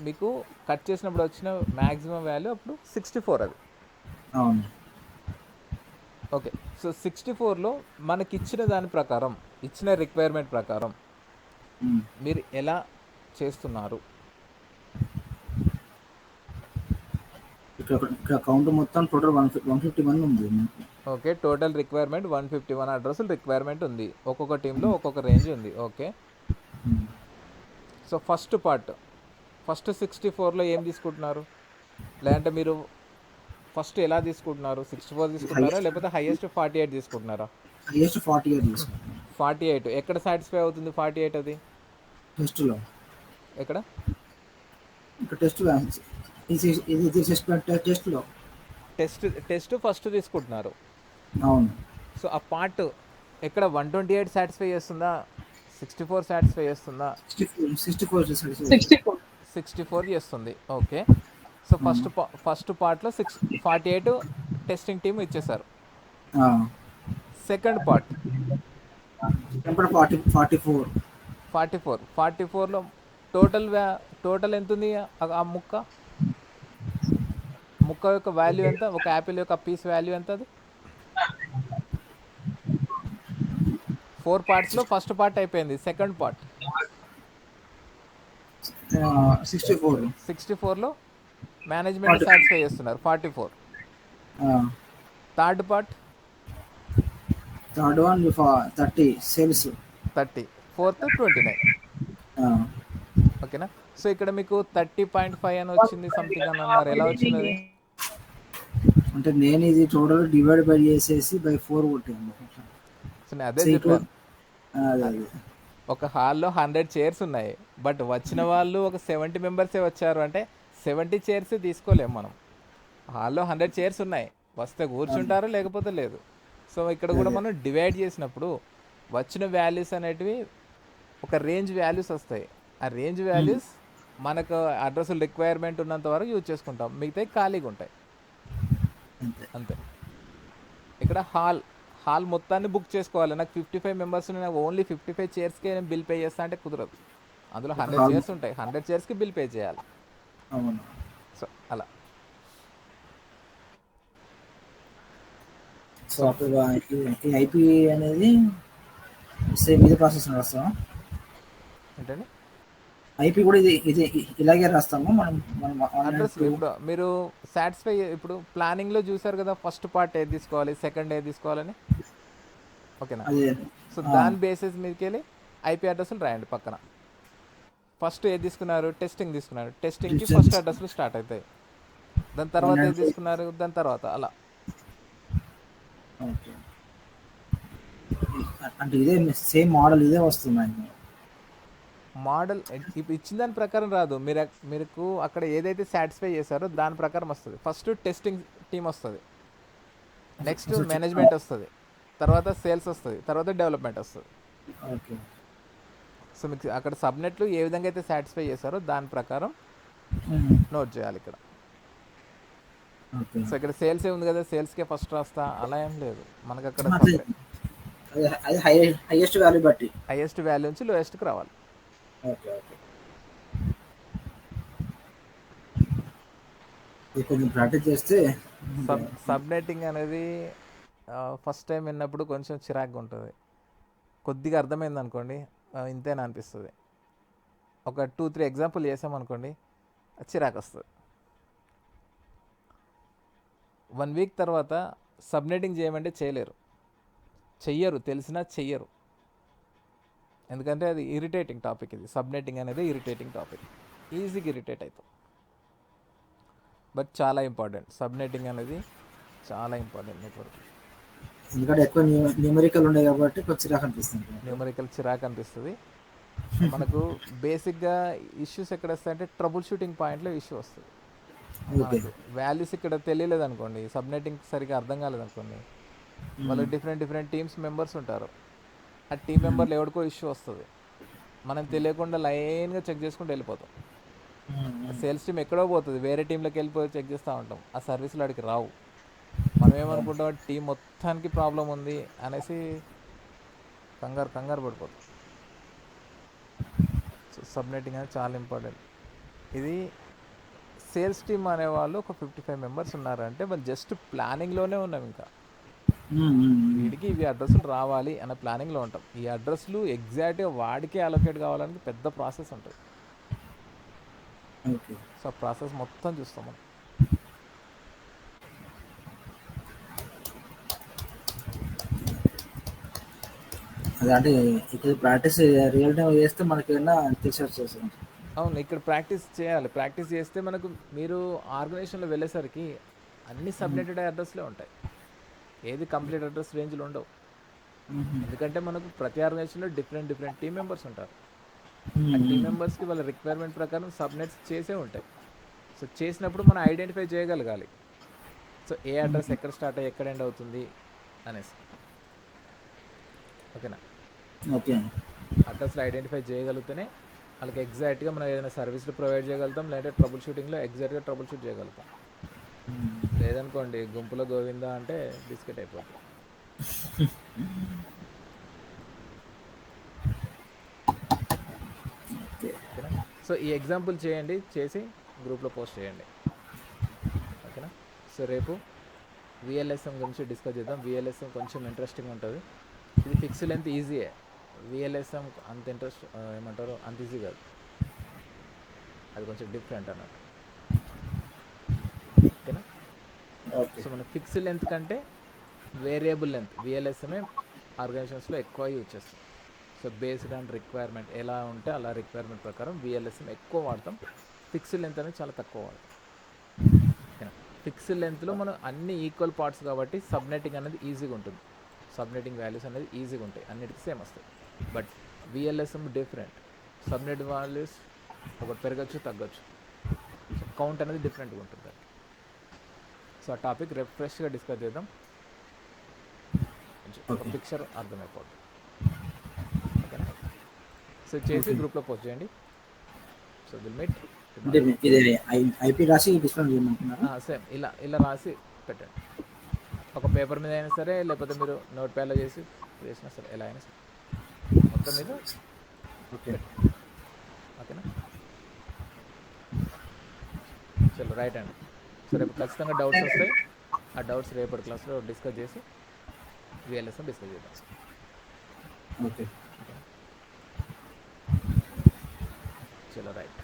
మీకు కట్ చేసినప్పుడు వచ్చిన మ్యాక్సిమం వాల్యూ అప్పుడు 64 అది. అవును. ఓకే. సో 64లో మనకి ఇచ్చిన దాని ప్రకారం, ఇచ్చిన రిక్వైర్మెంట్ ప్రకారం మీరు ఎలా చేస్తున్నారు? ఇక్కడ కౌంట్ మొత్తం టోటల్ 151 ఉంది. ఓకే. టోటల్ రిక్వైర్మెంట్ 151 అడ్రస్లు రిక్వైర్మెంట్ ఉంది. ఒక్కొక్క టీంలో ఒక్కొక్క రేంజ్ ఉంది. ఓకే. సో ఫస్ట్ 64లో ఏం తీసుకుంటున్నారు? లేదంటే మీరు ఫస్ట్ ఎలా తీసుకుంటున్నారు? 64 తీసుకుంటున్నారా లేకపోతే హైయెస్ట్ 48 తీసుకుంటున్నారా? హైయెస్ట్ 48 తీసుకుంటున్నాను. 48 ఎక్కడ సాటిస్ఫై అవుతుంది? 48 అది టెస్ట్లో. ఎక్కడ? ఇక్కడ టెస్ట్లో టెస్ట్ ఫస్ట్ తీసుకుంటున్నారు. అవును. సో ఆ పార్ట్ ఎక్కడ 128 సాటిస్ఫై చేస్తుందా? 64 సాటిస్ఫై చేస్తుందా? 64 చేస్తుంది. ఓకే. సో ఫస్ట్ పార్ట్లో 48 టెస్టింగ్ టీమ్ ఇచ్చేసారు. సెకండ్ పార్ట్ 44లో టోటల్ ఎంత ఉంది? ఆ ముక్క యొక్క వాల్యూ ఎంత? ఒక యాపిల్ యొక్క పీస్ వాల్యూ ఎంత? అది 4 పార్ట్స్లో ఫస్ట్ పార్ట్ అయిపోయింది. సెకండ్ పార్ట్ 64లో మేనేజ్మెంట్ సాటిస్ఫై చేస్తున్నారు 44. Third one 30 sales. 30. ఫోర్త్ 29. ఓకేనా? సో ఇక్కడ మీకు 30.5 అని వచ్చింది, సంథింగ్ అని అన్నారు. ఎలా వచ్చింది అది? అంటే నేను ఇది టోటల్ డివైడ్ బై చేసేసి బై 4 కొట్టాను. సో నేను అదే చెప్పాను. ఒక హాల్లో 100 చైర్స్ ఉన్నాయి, బట్ వచ్చిన వాళ్ళు ఒక 70 మెంబర్సే వచ్చారు అంటే 70 చైర్స్ తీసుకోలేము మనం. హాల్లో 100 చైర్స్ ఉన్నాయి, వస్తే కూర్చుంటారు లేకపోతే లేదు. సో ఇక్కడ కూడా అదే. మనం డివైడ్ చేసినప్పుడు వచ్చిన వాల్యూస్ అనేటివి ఒక రేంజ్ వాల్యూస్ వస్తాయి. ఆ రేంజ్ వాల్యూస్ మనకు అడ్రస్లు రిక్వైర్మెంట్ ఉన్నంత వరకు యూజ్ చేసుకుంటాం, మిగతాయి ఖాళీగా ఉంటాయి అంతే. అంతే. ఇక్కడ హాల్ మొత్తాన్ని బుక్ చేసుకోవాలి. నాకు 55 మెంబర్స్ నాకు ఓన్లీ 55 చైర్స్కే నేను బిల్ పే చేస్తా అంటే కుదరదు. అందులో 100 హాల్ చైర్స్ ఉంటాయి, 100 చైర్స్కి బిల్ పే చేయాలి. అవును. సో అలా. సో అప్పుడు ఈ ఐపీ అనేది సేమ్ ఇదే ప్రాసెస్ రాస్తాం. ఏంటండి ఐపీ కూడా ఇది ఇలాగే రాస్తాము మనం మనం అడ్రస్. ఇప్పుడు మీరు సాటిస్ఫై, ఇప్పుడు ప్లానింగ్లో చూసారు కదా, ఫస్ట్ పార్ట్ ఏది తీసుకోవాలి, సెకండ్ ఏది తీసుకోవాలని, ఓకేనా? అదే. సో దాని బేసిస్ మీదకి వెళ్ళి ఐపీ అడ్రస్లు రాయండి పక్కన. ఫస్ట్ ఏది తీసుకున్నారు, టెస్టింగ్ తీసుకున్నారు, టెస్టింగ్కి ఫస్ట్ అడ్రస్లు స్టార్ట్ అవుతాయి. దాని తర్వాత ఏది తీసుకున్నారు, దాని తర్వాత అలా. ఓకే. అంటే ఇదే సేమ్ మోడల్ ఇదే వస్తుంది. మోడల్ ఇప్పుడు ఇచ్చిన దాని ప్రకారం రాదు. మీకు అక్కడ ఏదైతే సాటిస్ఫై చేశారో దాని ప్రకారం వస్తుంది. ఫస్ట్ టెస్టింగ్ టీమ్ వస్తుంది, నెక్స్ట్ మేనేజ్మెంట్ వస్తుంది, తర్వాత సేల్స్ వస్తుంది, తర్వాత డెవలప్మెంట్ వస్తుంది. ఓకే. సో మీకు అక్కడ సబ్నెట్లు ఏ విధంగా అయితే సాటిస్ఫై చేశారో దాని ప్రకారం నోట్ చేయాలి ఇక్కడ. ఓకే. సో ఇక్కడ సేల్స్ ఉంది కదా, సేల్స్కే ఫస్ట్ రాస్తా అలా ఏం లేదు మనకు. అక్కడ అది హైయెస్ట్ వాల్యూ బట్టి హైయెస్ట్ వాల్యూ నుంచి లోయెస్ట్కి రావాలి. ఓకే. ఓకే. ఇది కొంచెం ప్రాక్టీస్ చేస్తే సబ్నెట్టింగ్ అనేది ఫస్ట్ టైం విన్నప్పుడు కొంచెం చిరాకుగా ఉంటుంది. కొద్దిగా అర్థమైంది అనుకోండి, ఇంతేనా అనిపిస్తుంది. ఒక 2-3 ఎగ్జాంపుల్ చేసామనుకోండి, చిరాకు వస్తుంది. 1 వీక్ తర్వాత సబ్నెటింగ్ చేయమంటే చెయ్యరు, తెలిసినా చెయ్యరు. ఎందుకంటే అది ఇరిటేటింగ్ టాపిక్. ఇది సబ్నెటింగ్ అనేది ఇరిటేటింగ్ టాపిక్, ఈజీగా ఇరిటేట్ అవుతాం. బట్ చాలా ఇంపార్టెంట్, సబ్నెటింగ్ అనేది చాలా ఇంపార్టెంట్ నెట్వర్క్. ఎందుకంటే ఎక్కువ న్యూమరికల్ ఉన్నాయి కాబట్టి కొంచెం చిరాకు అనిపిస్తుంది. న్యూమరికల్ చిరాకు అనిపిస్తుంది మనకు. బేసిక్గా ఇష్యూస్ ఎక్కడ వస్తాయంటే ట్రబుల్ షూటింగ్ పాయింట్లో ఇష్యూ వస్తుంది. ఓకే. వాల్యూస్ ఇక్కడ తెలియలేదు అనుకోండి, సబ్నెటింగ్ సరిగా అర్థం కాలేదు అనుకోండి, వాళ్ళు డిఫరెంట్ టీమ్స్ మెంబర్స్ ఉంటారు. ఆ టీం మెంబర్లు ఎవరికో ఇష్యూ వస్తుంది, మనం తెలియకుండా లైన్గా చెక్ చేసుకుంటూ వెళ్ళిపోతాం. సేల్స్ టీం ఎక్కడో పోతుంది, వేరే టీంలోకి వెళ్ళిపోయి చెక్ చేస్తూ ఉంటాం. ఆ సర్వీసులు అడిగి రావు. మనం ఏమనుకుంటాం, టీం మొత్తానికి ప్రాబ్లం ఉంది అనేసి కంగారు పడిపోతాం. సో సబ్నెటింగ్ అనేది చాలా ఇంపార్టెంట్. ఇది సేల్స్ టీమ్ అనేవాళ్ళు ఒక 55 మెంబర్స్ ఉన్నారంటే మనం జస్ట్ ప్లానింగ్లోనే ఉన్నాం. ఇంకా వీడికి ఇవి అడ్రస్లు రావాలి అన్న ప్లానింగ్లో ఉంటాం. ఈ అడ్రస్లు ఎగ్జాక్ట్గా వాడికే అలొకేట్ కావాలని పెద్ద ప్రాసెస్ ఉంటుంది. ఓకే. సో ఆ ప్రాసెస్ మొత్తం చూస్తాం మనం. అదే అంటే ఇక్కడ ప్రాక్టీస్ రియల్ టైం చేస్తే మనకి ఏమన్నా తెలిసి వచ్చేస్తుంది. అవును, ఇక్కడ ప్రాక్టీస్ చేయాలి. ప్రాక్టీస్ చేస్తే మనకు మీరు ఆర్గనైజేషన్లో వెళ్ళేసరికి అన్ని సబ్నెటెడ్ అడ్రస్లే ఉంటాయి, ఏది కంప్లీట్ అడ్రస్ రేంజ్లో ఉండవు. ఎందుకంటే మనకు ప్రతి ఆర్గనైజేషన్లో డిఫరెంట్ టీమ్ మెంబర్స్ ఉంటారు. ఆ టీమ్ మెంబర్స్కి వాళ్ళ రిక్వైర్మెంట్ ప్రకారం సబ్నెట్స్ చేసే ఉంటాయి. సో చేసినప్పుడు మనం ఐడెంటిఫై చేయగలగాలి. సో ఏ అడ్రస్ ఎక్కడ స్టార్ట్ అయ్యి ఎక్కడ ఎండ్ అవుతుంది అనేసి, ఓకేనా? ఓకే. అడ్రస్లో ఐడెంటిఫై చేయగలిగితేనే వాళ్ళకి ఎగ్జాక్ట్గా మనం ఏదైనా సర్వీస్లు ప్రొవైడ్ చేయగలుగుతాం, లేదంటే ట్రబుల్ షూటింగ్లో ఎగ్జాక్ట్గా ట్రబుల్ షూట్ చేయగలుగుతాం. లేదనుకోండి గుంపులో గోవిందా అంటే బిస్కెట్ అయిపోతుంది. ఓకేనా? సో ఈ ఎగ్జాంపుల్ చేయండి, చేసి గ్రూప్లో పోస్ట్ చేయండి, ఓకేనా? సో రేపు విఎల్ఎస్ఎం గురించి డిస్కస్ చేద్దాం. విఎల్ఎస్ఎం కొంచెం ఇంట్రెస్టింగ్ ఉంటుంది. ఇది ఫిక్స్ లెంత్ ఈజీయే, విఎల్ఎస్ఎం అంత ఇంట్రెస్ట్ ఏమంటారు అంత ఈజీ కాదు, అది కొంచెం డిఫరెంట్ అన్నట్టు, ఓకేనా? సో మన ఫిక్స్ లెంత్ కంటే వేరియబుల్ లెంత్ విఎల్ఎస్ఎంఏ ఆర్గనైజేషన్స్లో ఎక్కువ యూజ్ చేస్తాం. సో బేస్డ్ ఆన్ రిక్వైర్మెంట్ ఎలా ఉంటే అలా రిక్వైర్మెంట్ ప్రకారం విఎల్ఎస్ఎం ఎక్కువ వాడతాం, ఫిక్స్డ్ లెంత్ అనేది చాలా తక్కువ వాడతాం, ఓకేనా? ఫిక్స్డ్ లెంత్లో మనం అన్ని ఈక్వల్ పార్ట్స్ కాబట్టి సబ్నెటింగ్ అనేది ఈజీగా ఉంటుంది. సబ్నెటింగ్ వాల్యూస్ అనేది ఈజీగా ఉంటాయి, అన్నిటికీ సేమ్ వస్తాయి. బట్ విఎల్ఎస్ఎం డిఫరెంట్, సబ్నెట్ వాల్యూస్ ఒకటి పెరగచ్చు తగ్గచ్చు, సో కౌంట్ అనేది డిఫరెంట్గా ఉంటుంది. సో ఆ టాపిక్ రిఫ్రెష్గా డిస్కస్ చేద్దాం, ఒక Okay. పిక్చర్ అర్థమైపోతుంది. ఓకేనా? సో చేసి Okay. గ్రూప్లో పోస్ట్ చేయండి. So will meet. అంటే ఇది ఐపీ రాసి డిస్ప్లే చేయమంటున్నారా? సేమ్ ఇలా ఇలా రాసి పెట్టండి, ఒక పేపర్ మీద అయినా సరే, లేకపోతే మీరు నోట్ ప్యాడ్లో చేసి చేసినా సరే, ఎలా అయినా సరే మొత్తం మీద. ఓకే. ఓకేనా? చలో రైట్ అండి. సో రేపు ఖచ్చితంగా డౌట్స్ వస్తాయి, ఆ డౌట్స్ రేపటి క్లాస్లో డిస్కస్ చేసి విఎల్ఎస్ఎం డిస్కస్ చేద్దాం. ఓకే. చలో రైట్.